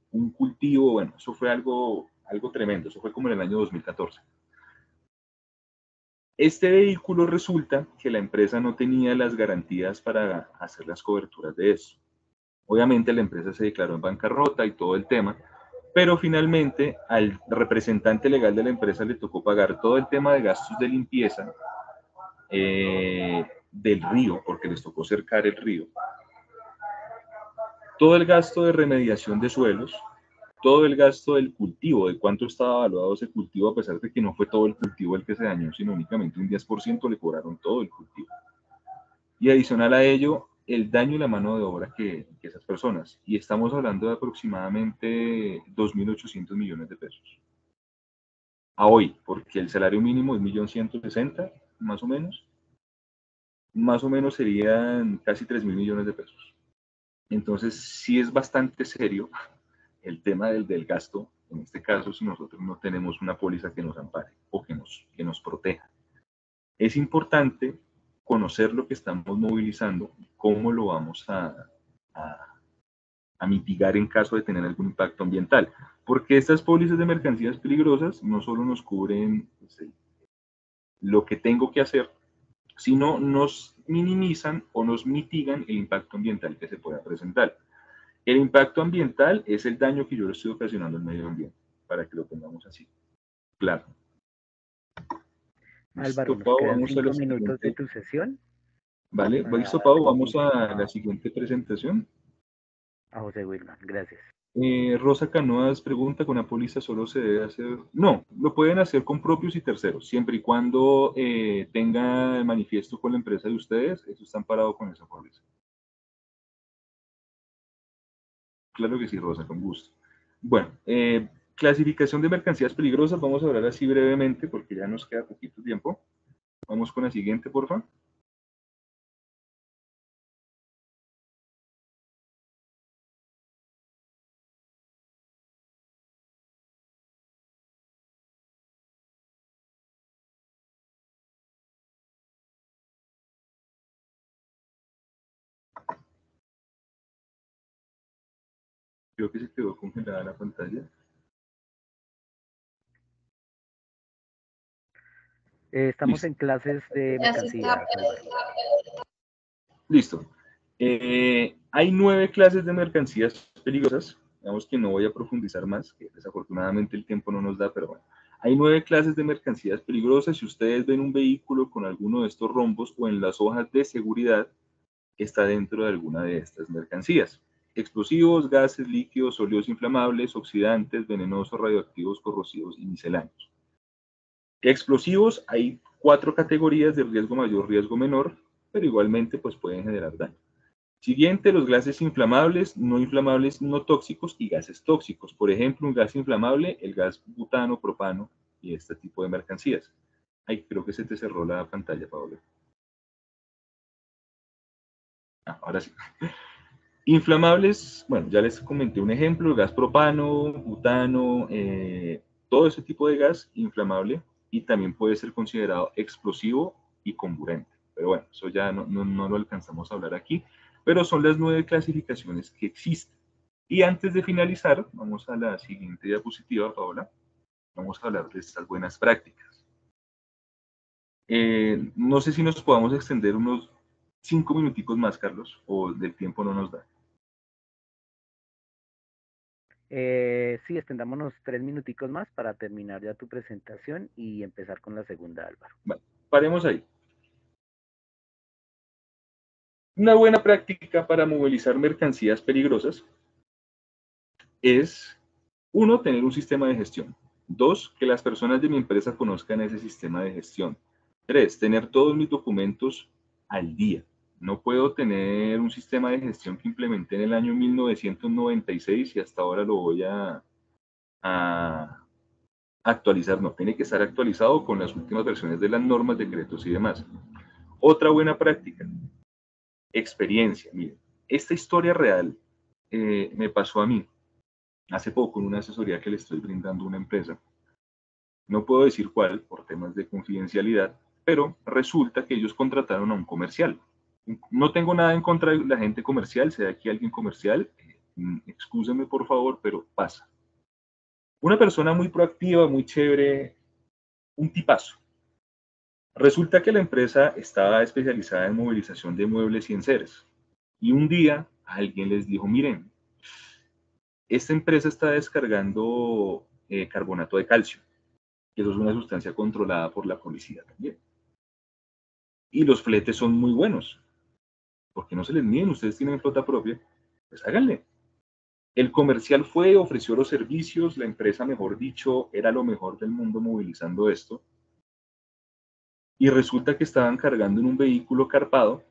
S5: un cultivo, bueno, eso fue algo tremendo, eso fue como en el año 2014. Este vehículo resulta que la empresa no tenía las garantías para hacer las coberturas de eso. Obviamente la empresa se declaró en bancarrota y todo el tema, pero finalmente al representante legal de la empresa le tocó pagar todo el tema de gastos de limpieza del río, porque les tocó cercar el río, todo el gasto de remediación de suelos todo el gasto del cultivo, de cuánto estaba evaluado ese cultivo, a pesar de que no fue todo el cultivo el que se dañó, sino únicamente un 10% le cobraron todo el cultivo. Y adicional a ello, el daño y la mano de obra que esas personas. Y estamos hablando de aproximadamente 2.800 millones de pesos. A hoy, porque el salario mínimo es 1.160.000, más o menos. Más o menos serían casi 3.000 millones de pesos. Entonces, sí es bastante serio el tema del gasto, en este caso, si nosotros no tenemos una póliza que nos ampare o que nos proteja. Es importante conocer lo que estamos movilizando, cómo lo vamos a mitigar en caso de tener algún impacto ambiental. Porque estas pólizas de mercancías peligrosas no solo nos cubren lo que tengo que hacer, sino nos minimizan o nos mitigan el impacto ambiental que se pueda presentar. El impacto ambiental es el daño que yo le estoy ocasionando al medio ambiente, para que lo tengamos así. Claro.
S2: Álvaro,
S5: Listo,
S2: nos
S5: Pau,
S2: quedan
S5: vamos a
S2: 5
S5: la
S2: minutos de
S5: siguiente.
S2: tu sesión.
S5: Vale,
S2: Para
S5: listo,
S2: darle
S5: Pau, vamos
S2: inicio
S5: a la siguiente presentación.
S2: a José Wilman. Gracias.
S5: Rosa Canoas pregunta, ¿con la póliza solo se debe hacer? No, lo pueden hacer con propios y terceros, siempre y cuando tenga el manifiesto con la empresa de ustedes, eso está amparado con esa póliza. Claro que sí, Rosa, con gusto. Bueno, clasificación de mercancías peligrosas, vamos a hablar así brevemente porque ya nos queda poquito tiempo. Vamos con la siguiente, por favor. Creo que se quedó congelada la pantalla.
S2: Estamos
S5: Listo.
S2: en clases de mercancías, Álvaro.
S5: Listo. Hay 9 clases de mercancías peligrosas. Digamos que no voy a profundizar más, que desafortunadamente el tiempo no nos da, pero bueno. Hay 9 clases de mercancías peligrosas. Si ustedes ven un vehículo con alguno de estos rombos o en las hojas de seguridad, está dentro de alguna de estas mercancías. Explosivos, gases, líquidos, óleos inflamables, oxidantes, venenosos, radioactivos, corrosivos y misceláneos. Explosivos, hay 4 categorías de riesgo mayor, riesgo menor, pero igualmente pues pueden generar daño. Siguiente, los gases inflamables, no tóxicos y gases tóxicos. Por ejemplo, un gas inflamable, el gas butano, propano y este tipo de mercancías. Ay, creo que se te cerró la pantalla, Pablo. Ahora sí. Inflamables, bueno, ya les comenté un ejemplo, el gas propano, butano, todo ese tipo de gas inflamable y también puede ser considerado explosivo y comburente. Pero bueno, eso ya no lo alcanzamos a hablar aquí, pero son las 9 clasificaciones que existen. Y antes de finalizar, vamos a la siguiente diapositiva, Paola. Vamos a hablar de estas buenas prácticas. No sé si nos podamos extender unos 5 minuticos más, Carlos, o del tiempo no nos da.
S2: Sí, extendámonos 3 minuticos más para terminar ya tu presentación y empezar con la segunda, Álvaro.
S5: Vale, paremos ahí. Una buena práctica para movilizar mercancías peligrosas es, 1, tener un sistema de gestión. 2, que las personas de mi empresa conozcan ese sistema de gestión. 3, tener todos mis documentos al día. No puedo tener un sistema de gestión que implementé en el año 1996 y hasta ahora lo voy a actualizar. No, tiene que estar actualizado con las últimas versiones de las normas, decretos y demás. Otra buena práctica, experiencia. Miren, esta historia real me pasó a mí hace poco en una asesoría que le estoy brindando a una empresa. No puedo decir cuál por temas de confidencialidad, pero resulta que ellos contrataron a un comercial. No tengo nada en contra de la gente comercial, sea aquí alguien comercial, excúsenme por favor, pero pasa. Una persona muy proactiva, muy chévere, un tipazo. Resulta que la empresa estaba especializada en movilización de muebles y enseres. Y un día alguien les dijo, miren, esta empresa está descargando carbonato de calcio, que eso es una sustancia controlada por la policía también. Y los fletes son muy buenos. ¿Por qué no se les miden? Ustedes tienen flota propia, pues háganle. El comercial fue, ofreció los servicios, la empresa, mejor dicho, era lo mejor del mundo movilizando esto. Y resulta que estaban cargando en un vehículo carpado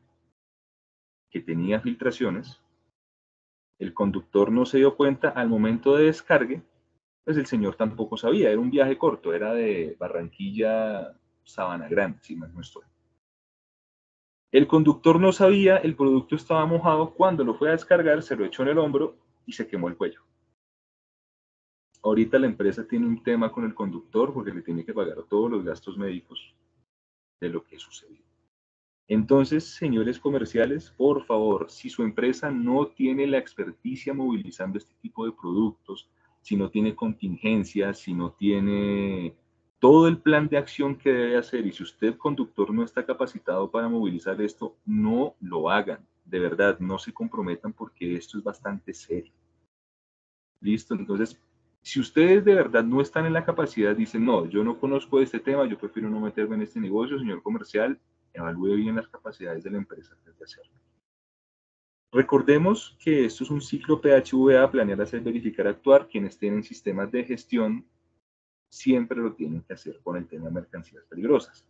S5: que tenía filtraciones. El conductor no se dio cuenta al momento de descargue, pues el señor tampoco sabía, era un viaje corto, era de Barranquilla a Sabana Grande, si mal no estoy. El conductor no sabía, el producto estaba mojado, cuando lo fue a descargar se lo echó en el hombro y se quemó el cuello. Ahorita la empresa tiene un tema con el conductor porque le tiene que pagar todos los gastos médicos de lo que sucedió. Entonces, señores comerciales, por favor, si su empresa no tiene la experticia movilizando este tipo de productos, si no tiene contingencias, si no tiene todo el plan de acción que debe hacer, y si usted, conductor, no está capacitado para movilizar esto, no lo hagan. De verdad, no se comprometan porque esto es bastante serio. ¿Listo? Entonces, si ustedes de verdad no están en la capacidad, dicen, no, yo no conozco este tema, yo prefiero no meterme en este negocio, señor comercial, evalúe bien las capacidades de la empresa antes de hacerlo. Recordemos que esto es un ciclo PHVA, planear, hacer, verificar, actuar. Quienes tienen sistemas de gestión siempre lo tienen que hacer con el tema de mercancías peligrosas.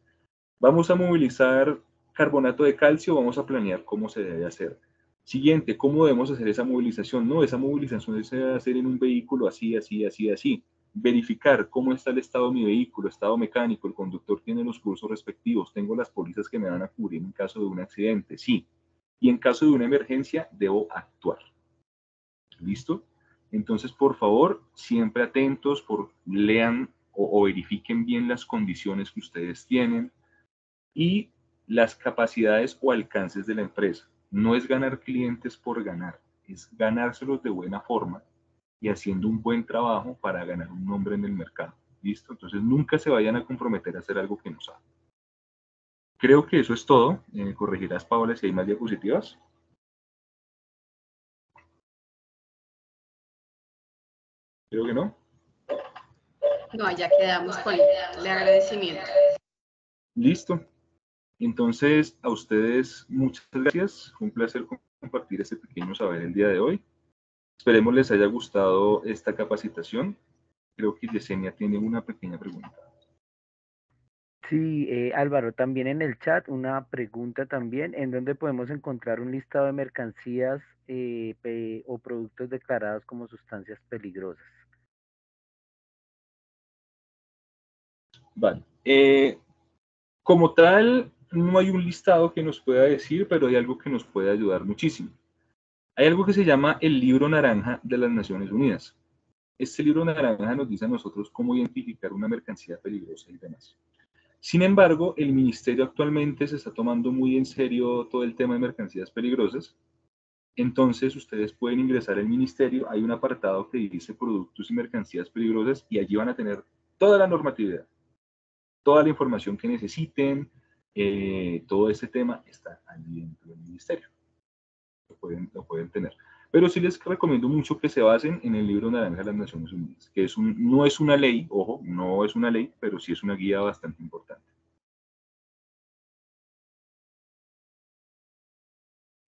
S5: Vamos a movilizar carbonato de calcio, vamos a planear cómo se debe hacer. Siguiente, ¿cómo debemos hacer esa movilización? No, esa movilización se debe hacer en un vehículo así, así, así, así. Verificar cómo está el estado de mi vehículo, estado mecánico, el conductor tiene los cursos respectivos, tengo las pólizas que me van a cubrir en caso de un accidente, sí. Y en caso de una emergencia, debo actuar. ¿Listo? Entonces, por favor, siempre atentos, lean o verifiquen bien las condiciones que ustedes tienen y las capacidades o alcances de la empresa. No es ganar clientes por ganar, es ganárselos de buena forma y haciendo un buen trabajo para ganar un nombre en el mercado. ¿Listo? Entonces nunca se vayan a comprometer a hacer algo que no saben. Creo que eso es todo. Corregirás, Paola, si hay más diapositivas. Creo que no.
S3: No, ya quedamos con el agradecimiento.
S5: Listo. Entonces, a ustedes muchas gracias. Fue un placer compartir este pequeño saber el día de hoy. Esperemos les haya gustado esta capacitación. Creo que Yesenia tiene una pequeña pregunta.
S2: Sí, Álvaro, también en el chat una pregunta también, ¿en dónde podemos encontrar un listado de mercancías o productos declarados como sustancias peligrosas?
S5: Vale. Como tal, no hay un listado que nos pueda decir, pero hay algo que nos puede ayudar muchísimo. Hay algo que se llama el Libro Naranja de las Naciones Unidas. Este libro naranja nos dice a nosotros cómo identificar una mercancía peligrosa y demás. Sin embargo, el ministerio actualmente se está tomando muy en serio todo el tema de mercancías peligrosas. Entonces, ustedes pueden ingresar al ministerio, hay un apartado que dice productos y mercancías peligrosas y allí van a tener toda la normatividad, toda la información que necesiten, todo este tema está allí dentro del ministerio. Lo pueden tener. Pero sí les recomiendo mucho que se basen en el Libro Naranja de las Naciones Unidas, que no es una ley, ojo, no es una ley, pero sí es una guía bastante importante.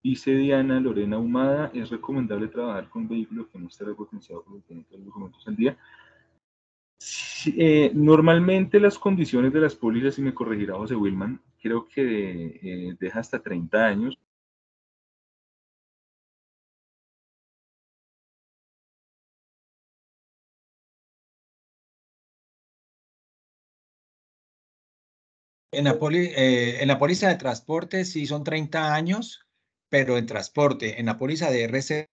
S5: Dice Diana Lorena Humada, ¿es recomendable trabajar con vehículos que no estén potenciados por tener todos los documentos al día? Sí, normalmente las condiciones de las pólizas, si me corregirá José Wilman, creo que deja hasta 30 años.
S4: En la póliza de transporte sí son 30 años, pero en transporte, en la póliza de RC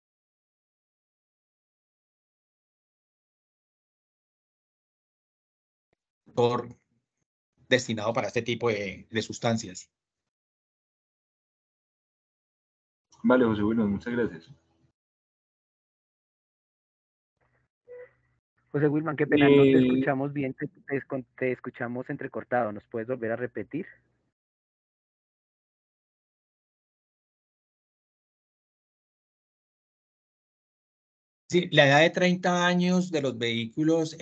S4: destinado para este tipo de sustancias.
S5: Vale, José Wilman, muchas gracias.
S2: José Wilman, qué pena, no te escuchamos bien, te escuchamos entrecortado, ¿nos puedes volver a repetir?
S4: Sí, la edad de 30 años de los vehículos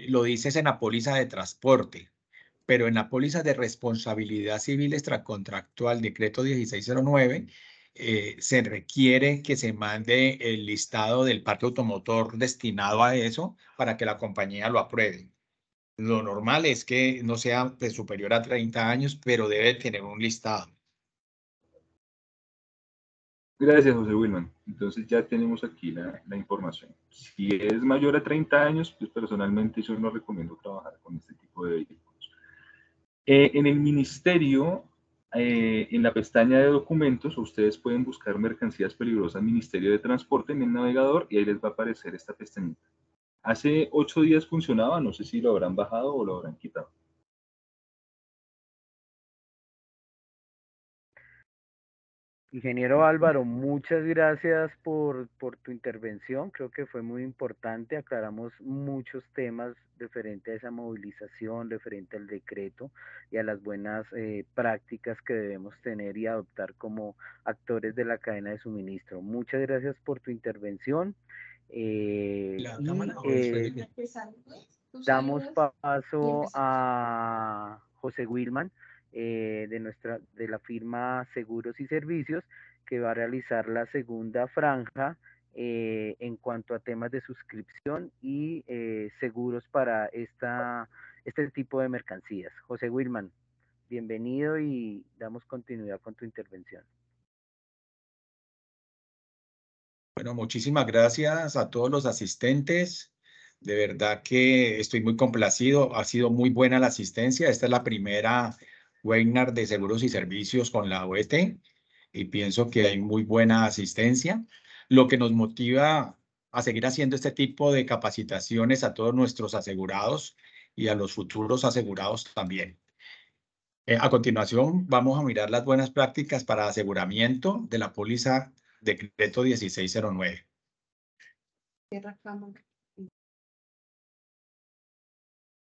S4: lo dices en la póliza de transporte, pero en la póliza de responsabilidad civil extracontractual, decreto 1609, se requiere que se mande el listado del parque automotor destinado a eso para que la compañía lo apruebe. Lo normal es que no sea de superior a 30 años, pero debe tener un listado.
S5: Gracias, José Wilman. Entonces ya tenemos aquí la información. Si es mayor a 30 años, pues personalmente yo no recomiendo trabajar con este tipo de vehículos. En el ministerio, en la pestaña de documentos, ustedes pueden buscar mercancías peligrosas Ministerio de Transporte en el navegador y ahí les va a aparecer esta pestañita. Hace 8 días funcionaba, no sé si lo habrán bajado o lo habrán quitado.
S2: Ingeniero Álvaro, muchas gracias por tu intervención. Creo que fue muy importante. Aclaramos muchos temas referente a esa movilización, referente al decreto y a las buenas prácticas que debemos tener y adoptar como actores de la cadena de suministro. Muchas gracias por tu intervención.
S4: ¿La
S2: Y
S4: cámara o después de que-
S2: damos paso a José Wilman de la firma Seguros y Servicios, que va a realizar la segunda franja en cuanto a temas de suscripción y seguros para este tipo de mercancías. José Wilman, bienvenido y damos continuidad con tu intervención.
S4: Bueno, muchísimas gracias a todos los asistentes. De verdad que estoy muy complacido. Ha sido muy buena la asistencia. Esta es la primera webinar de seguros y servicios con la OET y pienso que hay muy buena asistencia, lo que nos motiva a seguir haciendo este tipo de capacitaciones a todos nuestros asegurados y a los futuros asegurados también. A continuación, vamos a mirar las buenas prácticas para aseguramiento de la póliza Decreto 1609.
S1: Cierra cámara.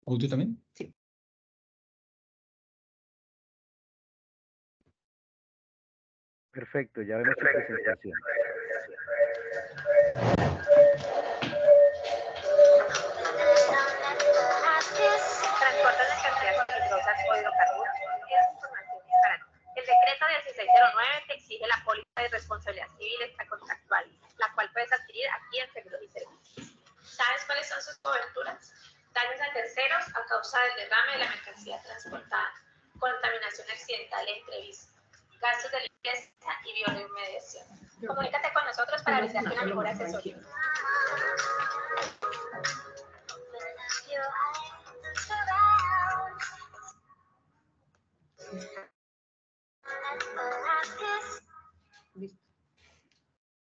S4: ¿Tú también?
S1: Sí.
S2: Perfecto, ya vemos tu presentación.
S6: Transportes de mercancías peligrosas o hidrocarburos. Esta información es para ti. El decreto 1609 te exige la póliza de responsabilidad civil extracontractual, la cual puedes adquirir aquí en Seguros y Servicios. ¿Sabes cuáles son sus coberturas? Daños a terceros a causa del derrame de la mercancía transportada, contaminación accidental e imprevista, gastos de limpieza y bioremediación. Comunícate con nosotros para brindarte una mejor asesoría.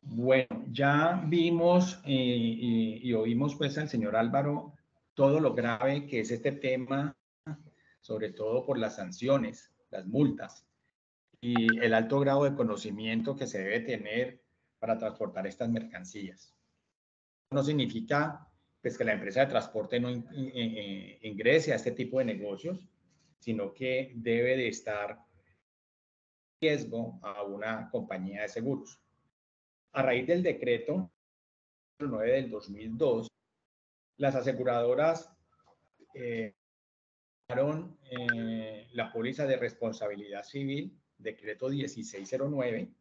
S4: Bueno, ya vimos y oímos pues al señor Álvaro todo lo grave que es este tema, sobre todo por las sanciones, las multas y el alto grado de conocimiento que se debe tener para transportar estas mercancías. No significa pues que la empresa de transporte no ingrese a este tipo de negocios, sino que debe de estar en riesgo a una compañía de seguros. A raíz del decreto 9 del 2002, las aseguradoras la póliza de responsabilidad civil, decreto 1609,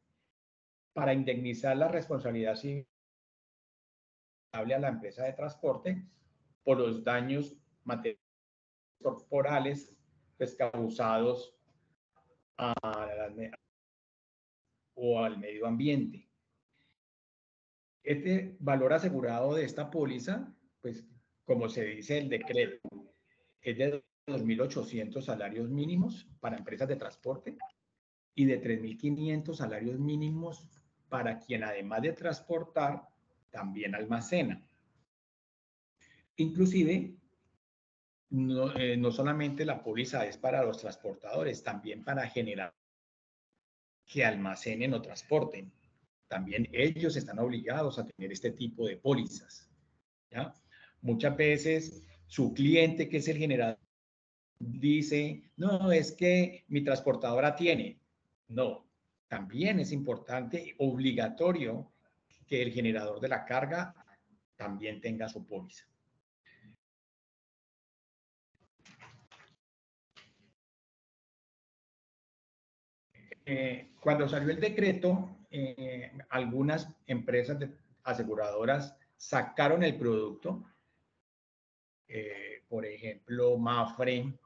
S4: para indemnizar la responsabilidad civil a la empresa de transporte por los daños materiales corporales pues, causados o al medio ambiente. Este valor asegurado de esta póliza, pues como se dice el decreto, es de 2.800 salarios mínimos para empresas de transporte y de 3.500 salarios mínimos para quien además de transportar, también almacena. Inclusive, no solamente la póliza es para los transportadores, también para generar que almacenen o transporten. También ellos están obligados a tener este tipo de pólizas, ¿ya? Muchas veces su cliente, que es el generador, dice, no, es que mi transportadora tiene. No, también es importante, obligatorio, que el generador de la carga también tenga su póliza. cuando salió el decreto, algunas empresas aseguradoras sacaron el producto. Por ejemplo, Mafre,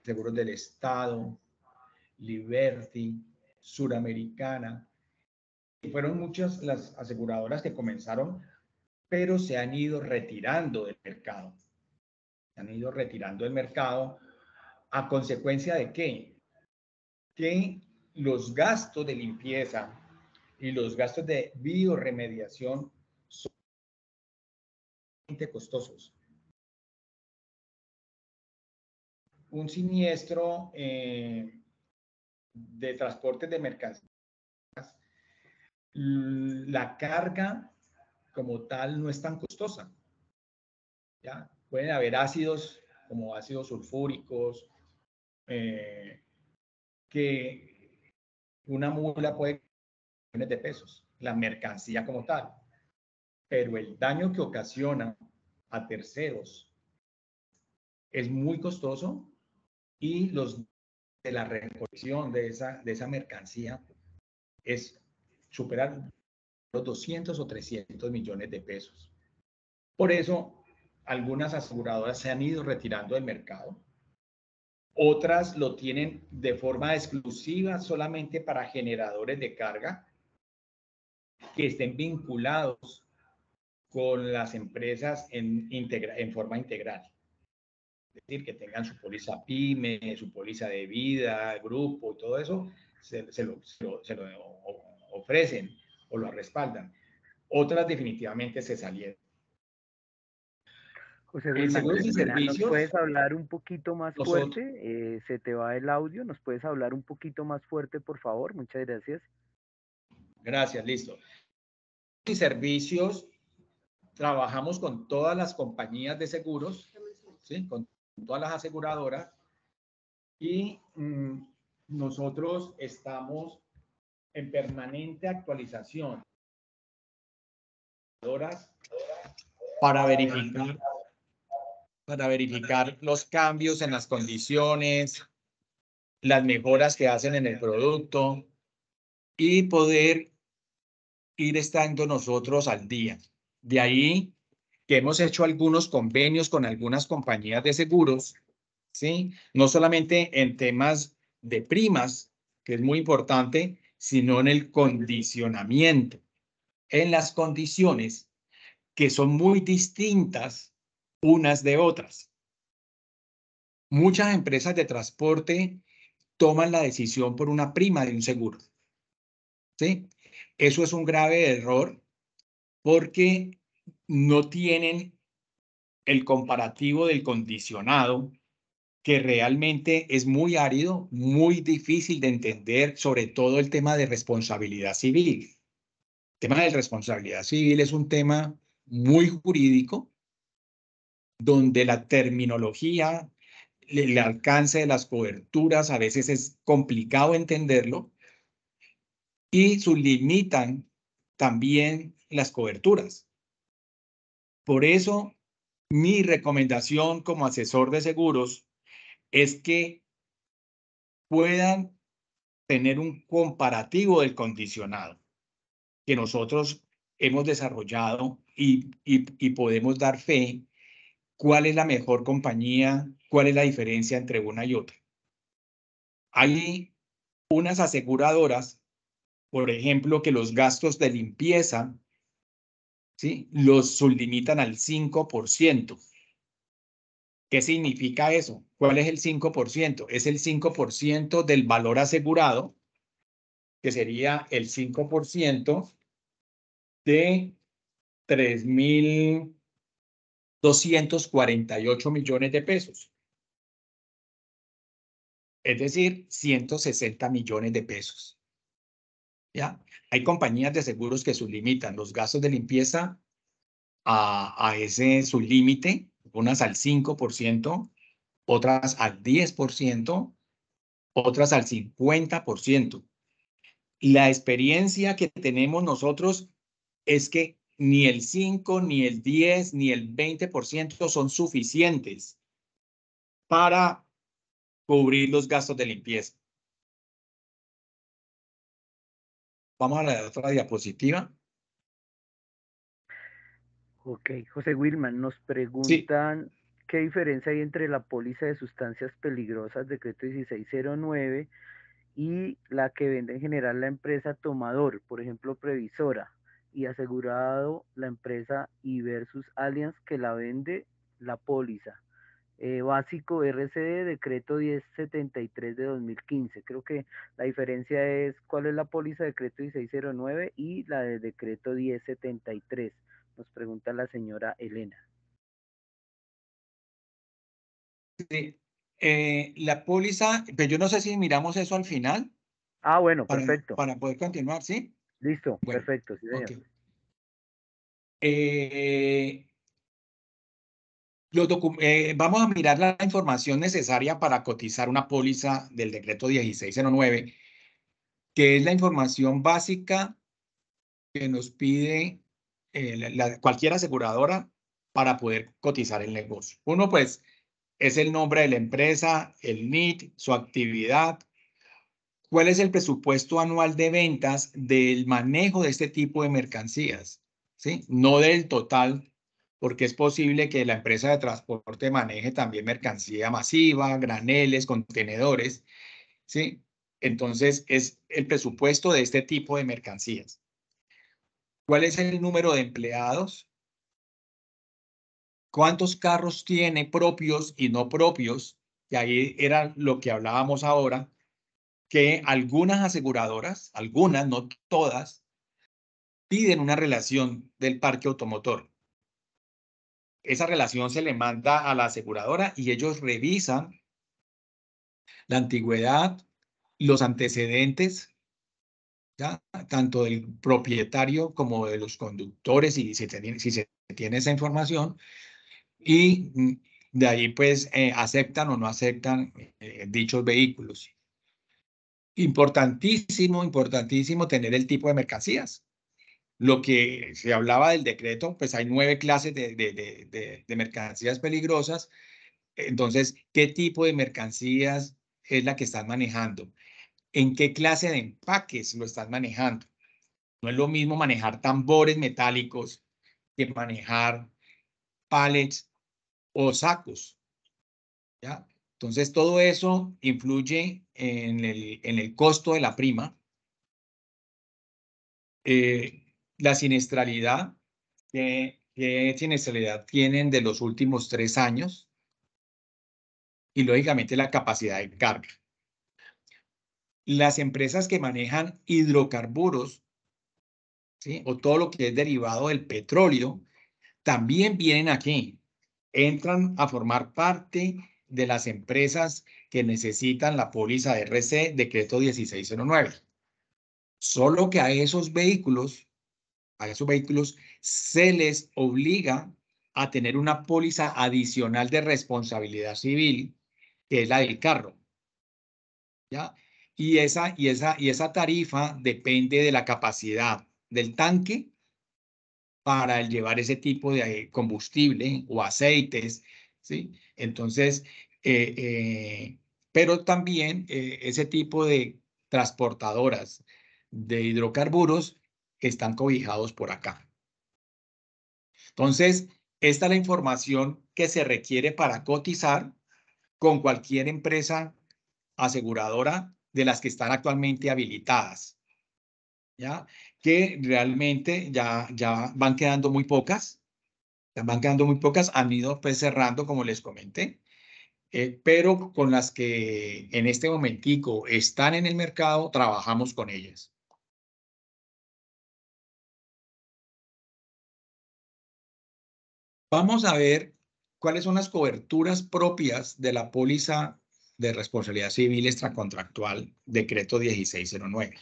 S4: Seguros del Estado, Liberty, Suramericana. Y fueron muchas las aseguradoras que comenzaron, pero se han ido retirando del mercado. Se han ido retirando del mercado a consecuencia de ¿qué? Que los gastos de limpieza y los gastos de bioremediación son costosos. Un siniestro de transporte de mercancías, la carga como tal no es tan costosa. ¿Ya? Pueden haber ácidos como ácidos sulfúricos, que una mula puede millones de pesos, la mercancía como tal, pero el daño que ocasiona a terceros es muy costoso y los de la recolección de esa mercancía es superar los 200 o 300 millones de pesos. Por eso, algunas aseguradoras se han ido retirando del mercado. Otras lo tienen de forma exclusiva solamente para generadores de carga que estén vinculados con las empresas en forma integral. Es decir, que tengan su póliza PYME, su póliza de vida, grupo, todo eso, se lo ofrecen o lo respaldan. Otras definitivamente se salieron.
S2: José
S4: En
S2: Fernando,
S4: seguros y
S2: qué pena, ¿nos
S4: servicios,
S2: puedes hablar un poquito más
S4: nosotros,
S2: fuerte? Se te va el audio, ¿nos puedes hablar un poquito más fuerte, por favor? Muchas gracias.
S4: gracias, listo. Y servicios, trabajamos con todas las compañías de seguros, ¿sí? Con todas las aseguradoras, y nosotros estamos en permanente actualización para verificar los cambios en las condiciones, las mejoras que hacen en el producto y poder ir estando nosotros al día. De ahí que hemos hecho algunos convenios con algunas compañías de seguros, ¿sí? No solamente en temas de primas, que es muy importante, sino en el condicionamiento, en las condiciones que son muy distintas unas de otras. Muchas empresas de transporte toman la decisión por una prima de un seguro, ¿sí? Eso es un grave error porque no tienen el comparativo del condicionado, que realmente es muy árido, muy difícil de entender, sobre todo el tema de responsabilidad civil. El tema de responsabilidad civil es un tema muy jurídico, donde la terminología, el alcance de las coberturas a veces es complicado entenderlo y limitan también las coberturas. Por eso, mi recomendación como asesor de seguros es que puedan tener un comparativo del condicionado que nosotros hemos desarrollado y podemos dar fe cuál es la mejor compañía, cuál es la diferencia entre una y otra. Hay unas aseguradoras, por ejemplo, que los gastos de limpieza, ¿sí?, los sublimitan al 5%. ¿Qué significa eso? ¿Cuál es el 5%? Es el 5% del valor asegurado, que sería el 5% de 3.248 millones de pesos. Es decir, 160 millones de pesos. ¿Ya? Hay compañías de seguros que sublimitan los gastos de limpieza a ese sublímite, unas al 5%, otras al 10%, otras al 50%. La experiencia que tenemos nosotros es que ni el 5, ni el 10, ni el 20% son suficientes para cubrir los gastos de limpieza. Vamos a la otra diapositiva.
S2: Ok, José Wilman, nos
S4: Sí.
S2: preguntan qué diferencia hay entre la póliza de sustancias peligrosas, decreto 1609, y la que vende en general la empresa tomador, por ejemplo, Previsora, y asegurado la empresa y versus Allianz que la vende la póliza. Básico RCD, decreto 1073 de 2015. Creo que la diferencia es cuál es la póliza decreto 1609 y la de decreto 1073. Nos pregunta la señora Elena.
S4: Sí. La póliza, pero yo no sé si miramos eso al final
S2: Ah, bueno,
S4: para,
S2: perfecto.
S4: para poder continuar, ¿sí?
S2: Listo,
S4: Bueno,
S2: perfecto, sí, señor.
S4: ok. Vamos a mirar la información necesaria para cotizar una póliza del decreto 1609, que es la información básica que nos pide cualquier aseguradora para poder cotizar el negocio. Uno, pues, es el nombre de la empresa, el NIT, su actividad, cuál es el presupuesto anual de ventas del manejo de este tipo de mercancías, ¿sí? No del total, porque es posible que la empresa de transporte maneje también mercancía masiva, graneles, contenedores, ¿sí? Entonces, es el presupuesto de este tipo de mercancías. ¿Cuál es el número de empleados? ¿Cuántos carros tiene propios y no propios? Y ahí era lo que hablábamos ahora, que algunas aseguradoras, algunas, no todas, piden una relación del parque automotor. Esa relación se le manda a la aseguradora y ellos revisan la antigüedad, los antecedentes, ¿ya? Tanto del propietario como de los conductores, y si se tiene esa información, y de ahí pues aceptan o no aceptan dichos vehículos. Importantísimo, importantísimo tener el tipo de mercancías. Lo que se hablaba del decreto, pues hay 9 clases de mercancías peligrosas. Entonces, ¿qué tipo de mercancías es la que están manejando? ¿En qué clase de empaques lo están manejando? No es lo mismo manejar tambores metálicos que manejar pallets o sacos, ¿ya? Entonces, todo eso influye en el costo de la prima. La siniestralidad, ¿qué siniestralidad tienen de los últimos 3 años? Y lógicamente la capacidad de carga. Las empresas que manejan hidrocarburos, ¿sí? O todo lo que es derivado del petróleo, también vienen aquí. Entran a formar parte de las empresas que necesitan la póliza de RC, decreto 1609. Solo que a esos vehículos se les obliga a tener una póliza adicional de responsabilidad civil, que es la del carro, ¿ya? Y esa tarifa depende de la capacidad del tanque para llevar ese tipo de combustible o aceites, ¿sí? Entonces, pero también ese tipo de transportadoras de hidrocarburos están cobijados por acá. Entonces, esta es la información que se requiere para cotizar con cualquier empresa aseguradora de las que están actualmente habilitadas, ¿ya? Que realmente ya van quedando muy pocas, han ido pues cerrando, como les comenté, pero con las que en este momentico están en el mercado, trabajamos con ellas. Vamos a ver cuáles son las coberturas propias de la póliza de responsabilidad civil extracontractual, decreto 1609.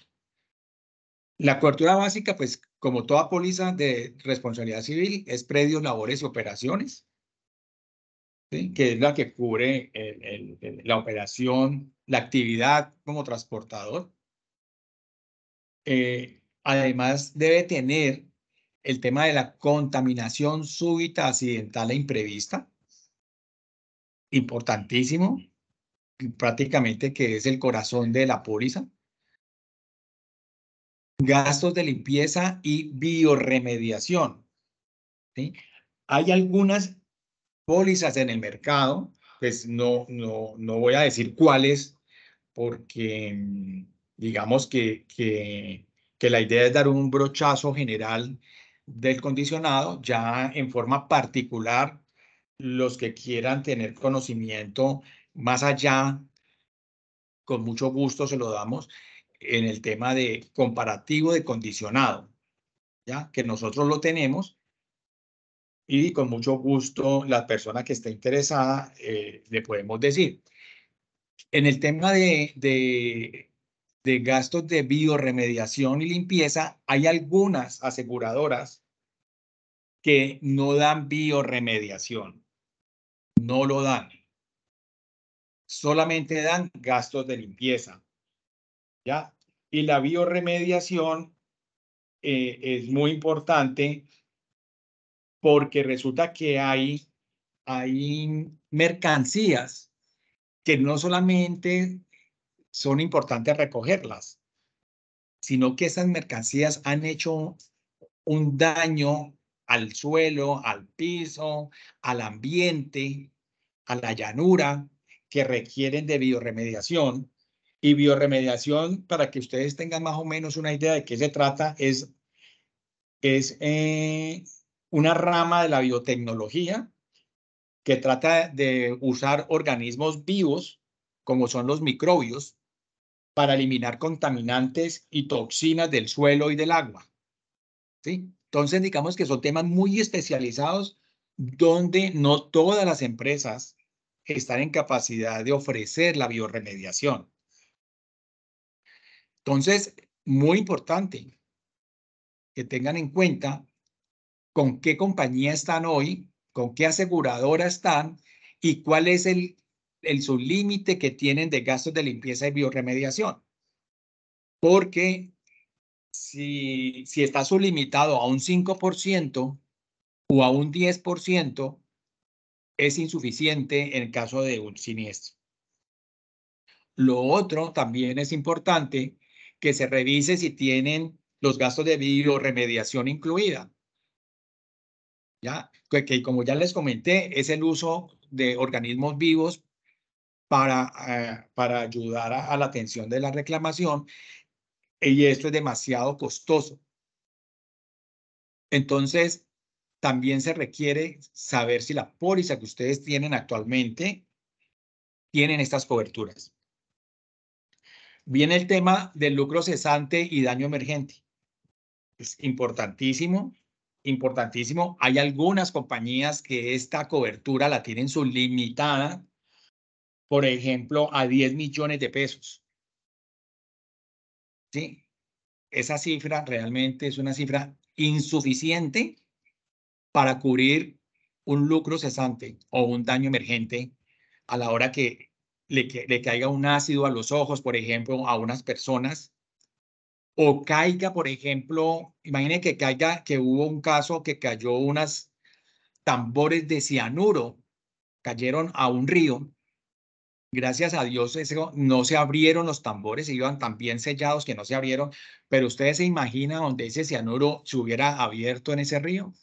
S4: La cobertura básica, pues, como toda póliza de responsabilidad civil, es predios, labores y operaciones, ¿sí? Que es la que cubre la operación, la actividad como transportador. Además, debe tener el tema de la contaminación súbita, accidental e imprevista. Importantísimo, prácticamente que es el corazón de la póliza. gastos de limpieza y biorremediación. ¿Sí? Hay algunas pólizas en el mercado, pues no voy a decir cuáles, porque digamos que la idea es dar un brochazo general del condicionado. Ya en forma particular, los que quieran tener conocimiento más allá, con mucho gusto se lo damos en el tema de comparativo de condicionado, ¿ya? Que nosotros lo tenemos y con mucho gusto la persona que esté interesada le podemos decir. En el tema de gastos de biorremediación y limpieza, hay algunas aseguradoras que no dan biorremediación, no lo dan. Solamente dan gastos de limpieza, ¿ya? Y la biorremediación es muy importante porque resulta que hay mercancías que no solamente son importantes recogerlas, sino que esas mercancías han hecho un daño al suelo, al piso, al ambiente, a la llanura, que requieren de biorremediación. Y biorremediación, para que ustedes tengan más o menos una idea de qué se trata, es una rama de la biotecnología que trata de usar organismos vivos, como son los microbios, para eliminar contaminantes y toxinas del suelo y del agua. ¿Sí? Entonces, digamos que son temas muy especializados donde no todas las empresas están en capacidad de ofrecer la biorremediación. Entonces, muy importante que tengan en cuenta con qué compañía están hoy, con qué aseguradora están y cuál es el sublímite que tienen de gastos de limpieza y biorremediación. Porque si está sublimitado a un 5% o a un 10%, es insuficiente en el caso de un siniestro. Lo otro también es importante que se revise si tienen los gastos de biorremediación incluida. ¿Ya? Que como ya les comenté, es el uso de organismos vivos para ayudar a la atención de la reclamación, y esto es demasiado costoso. Entonces, también se requiere saber si la póliza que ustedes tienen actualmente tienen estas coberturas. Viene el tema del lucro cesante y daño emergente. Es importantísimo, importantísimo. Hay algunas compañías que esta cobertura la tienen sublimitada, por ejemplo, a 10 millones de pesos. ¿Sí? Esa cifra realmente es una cifra insuficiente para cubrir un lucro cesante o un daño emergente a la hora que le caiga un ácido a los ojos, por ejemplo, a unas personas, o caiga, por ejemplo, imagine que hubo un caso que cayó unas tambores de cianuro, cayeron a un río. Gracias a Dios no se abrieron los tambores, iban tan bien sellados que no se abrieron, pero ustedes se imaginan donde ese cianuro se hubiera abierto en ese río.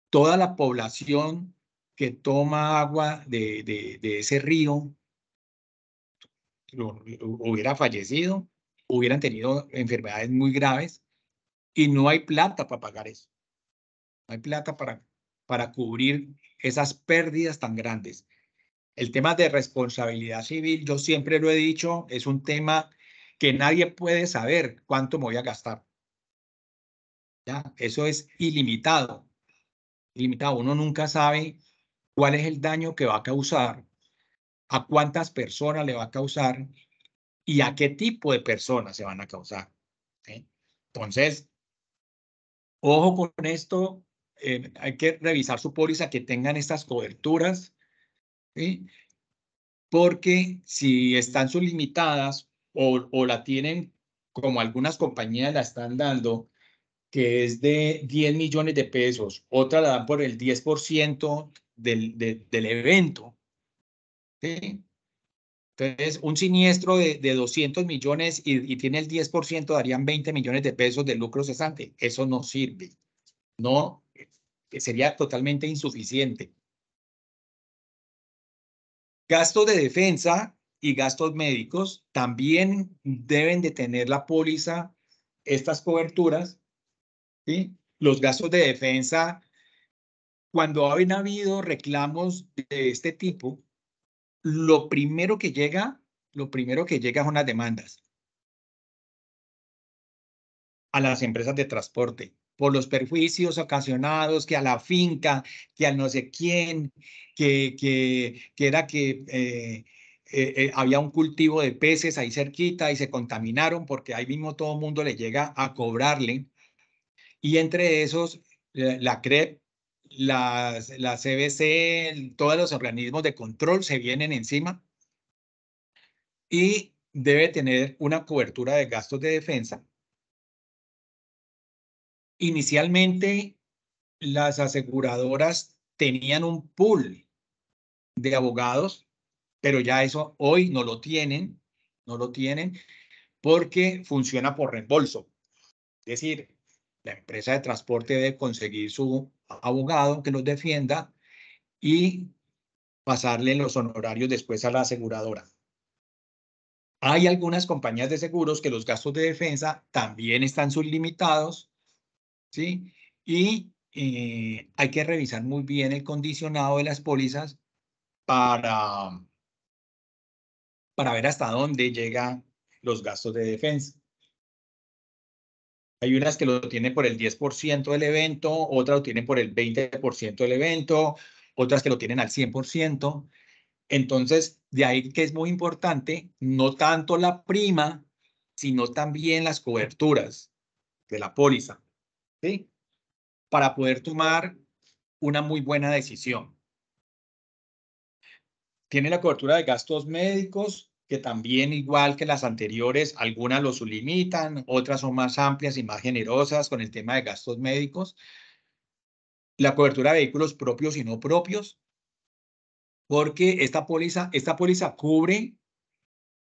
S4: Toda la población que toma agua de ese río hubiera fallecido, hubieran tenido enfermedades muy graves y no hay plata para pagar eso. No hay plata para cubrir esas pérdidas tan grandes. El tema de responsabilidad civil, yo siempre lo he dicho, es un tema que nadie puede saber cuánto me voy a gastar. ¿Ya? Eso es ilimitado. Ilimitado. Uno nunca sabe cuál es el daño que va a causar, a cuántas personas le va a causar y a qué tipo de personas se van a causar. ¿Sí? Entonces, ojo con esto. Hay que revisar su póliza que tengan estas coberturas. ¿Sí? Porque si están sublimitadas o la tienen como algunas compañías la están dando, que es de 10 millones de pesos, otra la dan por el 10% del evento, ¿sí? Entonces, un siniestro de 200 millones y tiene el 10%, darían 20 millones de pesos de lucro cesante. Eso no sirve. No, sería totalmente insuficiente. Gastos de defensa y gastos médicos también deben de tener la póliza, estas coberturas, ¿sí? Los gastos de defensa, cuando han habido reclamos de este tipo, lo primero que llega son las demandas a las empresas de transporte por los perjuicios ocasionados, que a la finca, que al no sé quién, que era que había un cultivo de peces ahí cerquita y se contaminaron porque ahí mismo todo el mundo le llega a cobrarle. Y entre esos, la CREP, la CBC, todos los organismos de control se vienen encima y debe tener una cobertura de gastos de defensa. Inicialmente, las aseguradoras tenían un pool de abogados, pero ya eso hoy no lo tienen porque funciona por reembolso. Es decir, la empresa de transporte debe conseguir su abogado que los defienda y pasarle los honorarios después a la aseguradora. Hay algunas compañías de seguros que los gastos de defensa también están sublimitados, ¿sí? Y hay que revisar muy bien el condicionado de las pólizas para ver hasta dónde llegan los gastos de defensa. Hay unas que lo tienen por el 10% del evento, otras lo tienen por el 20% del evento, otras que lo tienen al 100%. Entonces, de ahí que es muy importante, no tanto la prima, sino también las coberturas de la póliza, ¿sí? Para poder tomar una muy buena decisión. Tiene la cobertura de gastos médicos, que también, igual que las anteriores, algunas lo limitan, otras son más amplias y más generosas con el tema de gastos médicos. La cobertura de vehículos propios y no propios, porque esta póliza cubre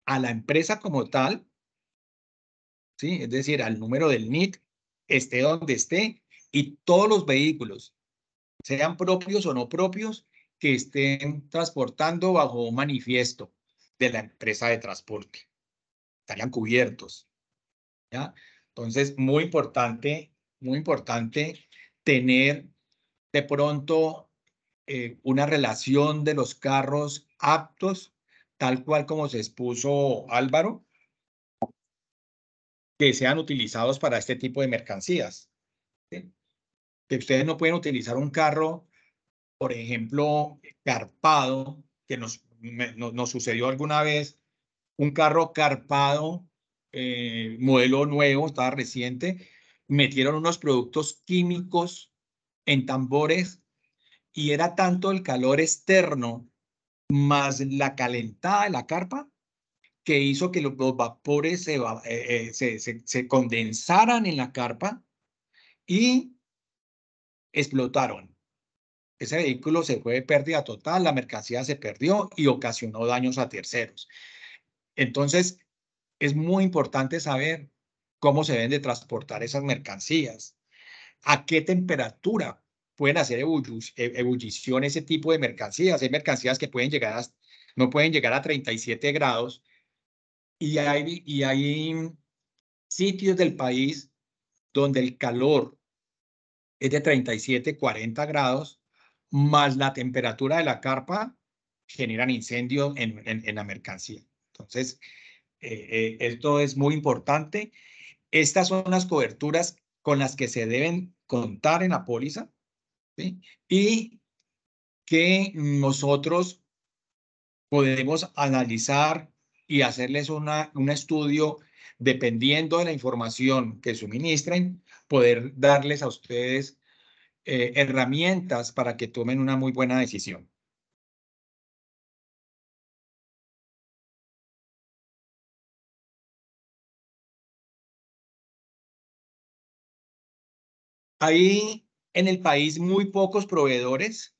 S4: a la empresa como tal, ¿sí? Es decir, al número del NIT, esté donde esté, y todos los vehículos, sean propios o no propios, que estén transportando bajo un manifiesto de la empresa de transporte. Estarían cubiertos, ¿ya? Entonces, muy importante tener de pronto una relación de los carros aptos, tal cual como se expuso Álvaro, que sean utilizados para este tipo de mercancías, ¿sí? Que ustedes no pueden utilizar un carro, por ejemplo, carpado, que nos sucedió alguna vez, un carro carpado, modelo nuevo, estaba reciente, metieron unos productos químicos en tambores y era tanto el calor externo más la calentada de la carpa que hizo que los vapores se condensaran en la carpa y explotaron. Ese vehículo se fue de pérdida total, la mercancía se perdió y ocasionó daños a terceros. Entonces, es muy importante saber cómo se deben de transportar esas mercancías, a qué temperatura pueden hacer ebullición ese tipo de mercancías. Hay mercancías que no pueden llegar a 37 grados y hay sitios del país donde el calor es de 37, 40 grados, más la temperatura de la carpa generan incendios en la mercancía. Entonces, esto es muy importante. Estas son las coberturas con las que se deben contar en la póliza, ¿sí? Y que nosotros podemos analizar y hacerles un estudio dependiendo de la información que suministren, poder darles a ustedes herramientas para que tomen una muy buena decisión. Hay en el país muy pocos proveedores,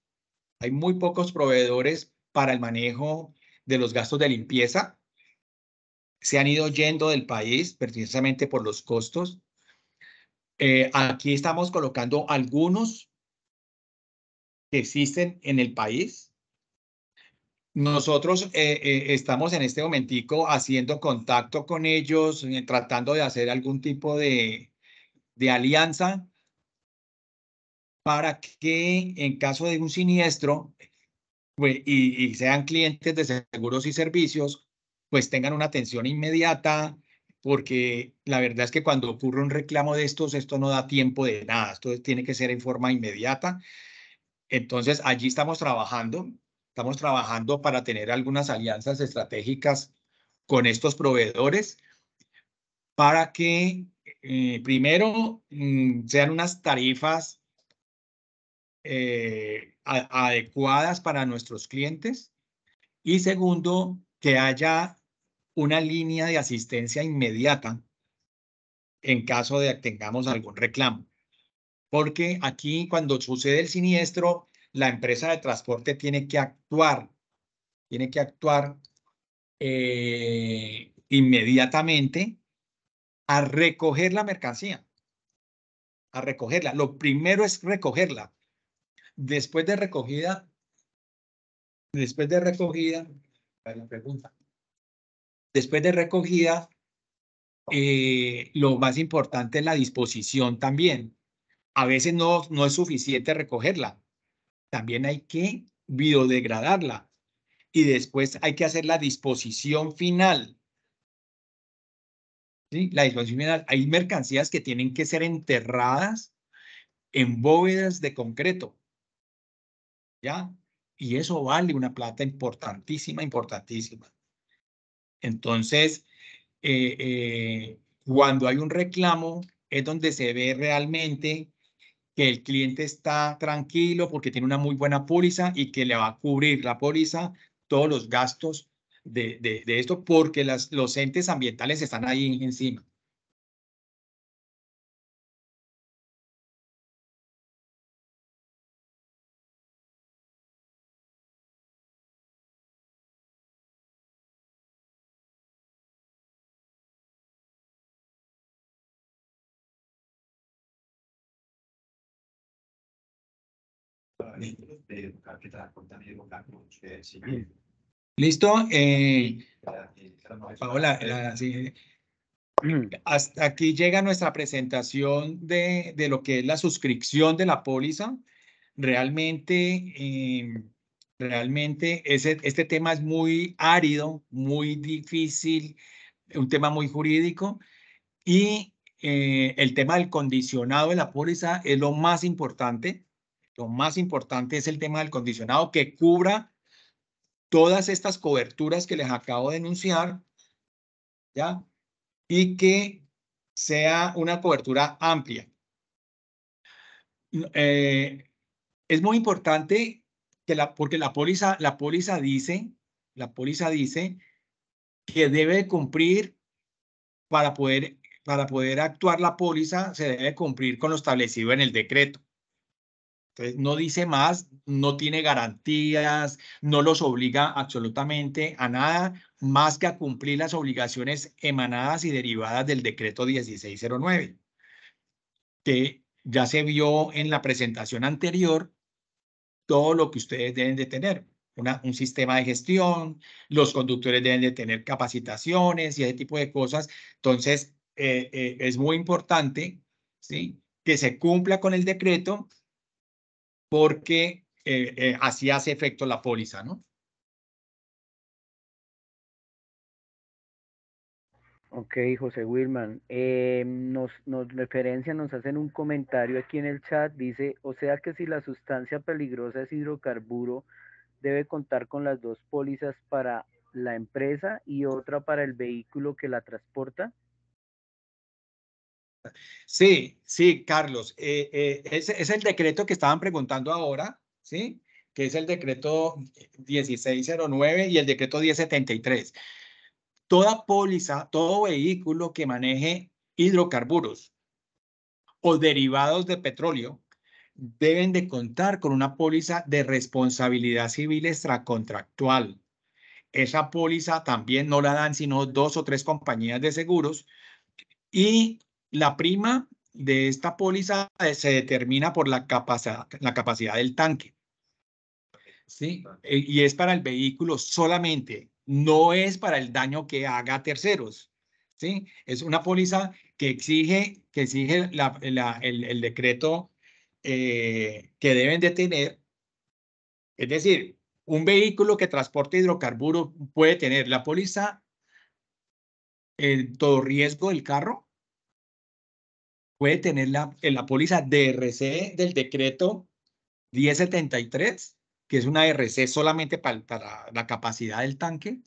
S4: hay muy pocos proveedores para el manejo de los gastos de limpieza. Se han ido yendo del país precisamente por los costos. Aquí estamos colocando algunos que existen en el país. Nosotros estamos en este momentico haciendo contacto con ellos, tratando de hacer algún tipo de alianza para que en caso de un siniestro pues, y sean clientes de seguros y servicios, pues tengan una atención inmediata, porque la verdad es que cuando ocurre un reclamo de estos, esto no da tiempo de nada, esto tiene que ser en forma inmediata. Entonces, allí estamos trabajando para tener algunas alianzas estratégicas con estos proveedores para que primero sean unas tarifas adecuadas para nuestros clientes y segundo, que haya una línea de asistencia inmediata en caso de que tengamos algún reclamo. Porque aquí cuando sucede el siniestro, la empresa de transporte tiene que actuar inmediatamente a recoger la mercancía, a recogerla. Lo primero es recogerla. Después de recogida, la pregunta. Después de recogida, lo más importante es la disposición también. A veces no es suficiente recogerla. También hay que biodegradarla. Y después hay que hacer la disposición final. ¿Sí? La disposición final. Hay mercancías que tienen que ser enterradas en bóvedas de concreto. ¿Ya? Y eso vale una plata importantísima, importantísima. Entonces, cuando hay un reclamo, es donde se ve realmente que el cliente está tranquilo porque tiene una muy buena póliza y que le va a cubrir la póliza todos los gastos de esto porque los entes ambientales están ahí encima. ¿Listo? Paola, sí. Hasta aquí llega nuestra presentación de lo que es la suscripción de la póliza. Realmente este tema es muy árido, muy difícil, un tema muy jurídico y el tema del condicionado de la póliza es lo más importante. Lo más importante es el tema del condicionado que cubra todas estas coberturas que les acabo de enunciar, ¿ya? Y que sea una cobertura amplia. Es muy importante que porque la póliza dice que debe cumplir para poder actuar la póliza, se debe cumplir con lo establecido en el decreto. Entonces, no dice más, no tiene garantías, no los obliga absolutamente a nada más que a cumplir las obligaciones emanadas y derivadas del decreto 1609, que ya se vio en la presentación anterior todo lo que ustedes deben de tener. Un sistema de gestión, los conductores deben de tener capacitaciones y ese tipo de cosas. Entonces, es muy importante, ¿sí?, que se cumpla con el decreto porque así hace efecto la póliza, ¿no?
S2: Ok, José Wilman, nos hacen un comentario aquí en el chat, dice, o sea que si la sustancia peligrosa es hidrocarburo, debe contar con las dos pólizas para la empresa y otra para el vehículo que la transporta.
S4: Sí, sí, Carlos, es el decreto que estaban preguntando ahora, ¿sí? Que es el decreto 1609 y el decreto 1073. Toda póliza, todo vehículo que maneje hidrocarburos o derivados de petróleo deben de contar con una póliza de responsabilidad civil extracontractual. esa póliza también no la dan sino 2 o 3 compañías de seguros, y la prima de esta póliza se determina por la capacidad del tanque. ¿Sí? Y es para el vehículo solamente, no es para el daño que haga a terceros. ¿Sí? Es una póliza que exige el decreto que deben de tener. Es decir, un vehículo que transporte hidrocarburos puede tener la póliza en todo riesgo del carro, puede tener la póliza DRC del decreto 1073, que es una RC solamente para la capacidad del tanque.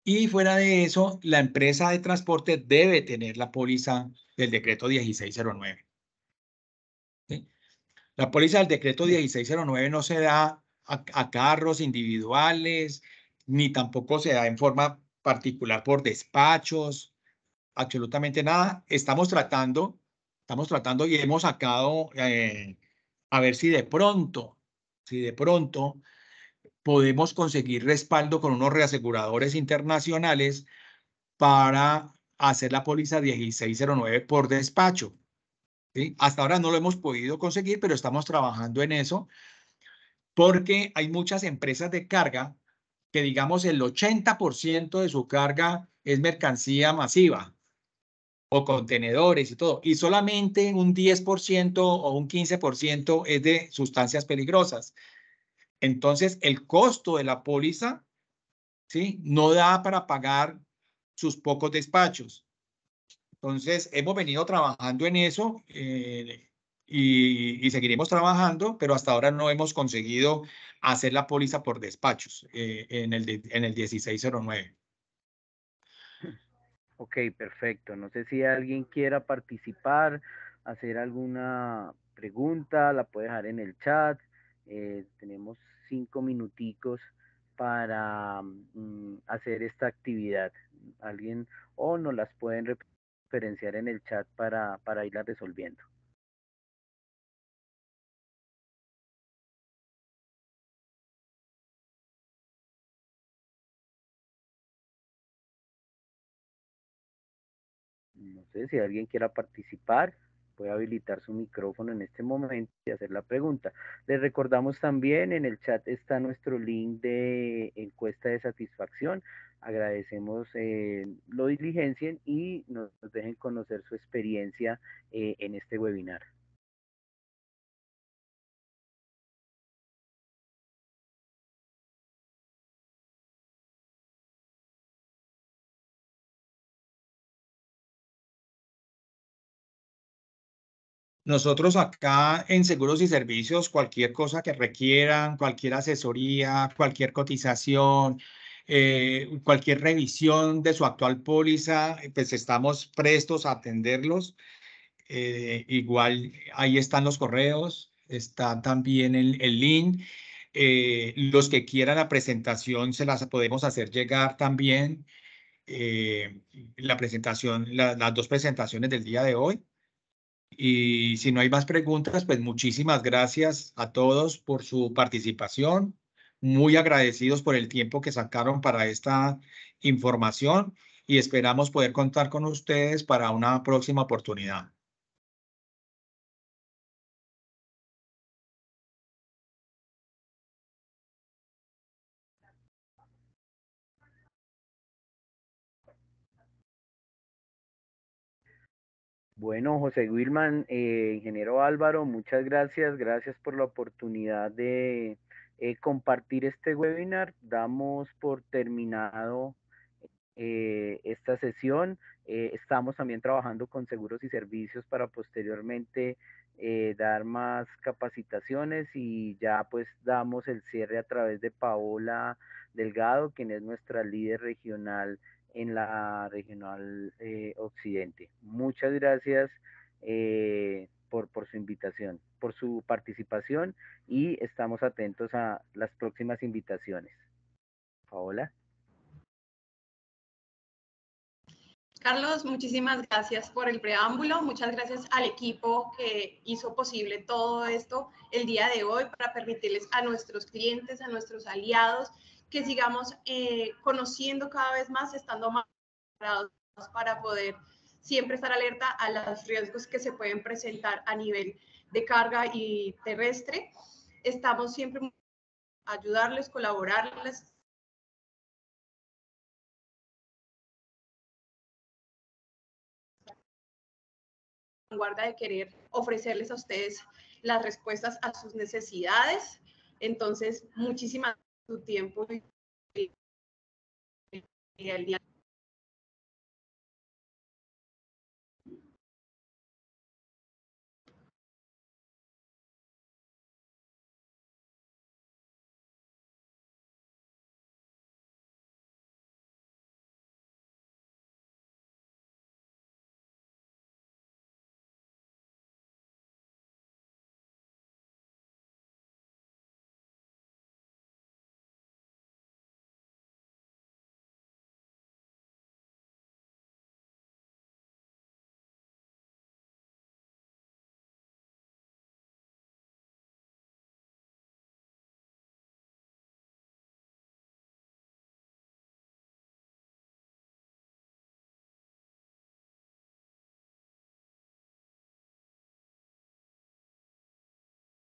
S4: Y fuera de eso, la empresa de transporte debe tener la póliza del decreto 1609. ¿Sí? La póliza del decreto 1609 no se da a carros individuales, ni tampoco se da en forma particular por despachos, absolutamente nada. Estamos tratando y hemos sacado a ver si de pronto podemos conseguir respaldo con unos reaseguradores internacionales para hacer la póliza 1609 por despacho. ¿Sí? Hasta ahora no lo hemos podido conseguir, pero estamos trabajando en eso, porque hay muchas empresas de carga que, digamos, el 80% de su carga es mercancía masiva o contenedores y todo, y solamente un 10% o un 15% es de sustancias peligrosas. Entonces, el costo de la póliza, ¿sí?, no da para pagar sus pocos despachos. Entonces, hemos venido trabajando en eso y seguiremos trabajando, pero hasta ahora no hemos conseguido hacer la póliza por despachos en el 1609.
S2: Ok, perfecto. No sé si alguien quiera participar, hacer alguna pregunta, la puede dejar en el chat. Tenemos 5 minuticos para hacer esta actividad. Alguien o nos las pueden referenciar en el chat para irla resolviendo. No sé si alguien quiera participar, puede habilitar su micrófono en este momento y hacer la pregunta. Les recordamos también, en el chat está nuestro link de encuesta de satisfacción. Agradecemos lo diligencien y nos dejen conocer su experiencia en este webinar.
S4: Nosotros acá en Seguros y Servicios, cualquier cosa que requieran, cualquier asesoría, cualquier cotización, cualquier revisión de su actual póliza, pues estamos prestos a atenderlos. Igual ahí están los correos, está también el link. Los que quieran la presentación se las podemos hacer llegar también. La presentación, las 2 presentaciones del día de hoy. Y si no hay más preguntas, pues muchísimas gracias a todos por su participación. Muy agradecidos por el tiempo que sacaron para esta información y esperamos poder contar con ustedes para una próxima oportunidad.
S2: Bueno, José Wilman, ingeniero Álvaro, muchas gracias. Gracias por la oportunidad de compartir este webinar. Damos por terminado esta sesión. Estamos también trabajando con Seguros y Servicios para posteriormente dar más capacitaciones, y ya pues damos el cierre a través de Paola Delgado, quien es nuestra líder regional en la regional Occidente. Muchas gracias por su invitación, por su participación, y estamos atentos a las próximas invitaciones. Paola.
S3: Carlos, muchísimas gracias por el preámbulo. Muchas gracias al equipo que hizo posible todo esto el día de hoy para permitirles a nuestros clientes, a nuestros aliados que sigamos conociendo cada vez más, estando más preparados para poder siempre estar alerta a los riesgos que se pueden presentar a nivel de carga y terrestre. Estamos siempre a ayudarles, colaborarles. Vanguardia de querer ofrecerles a ustedes las respuestas a sus necesidades. Entonces, muchísimas gracias por su tiempo y el día.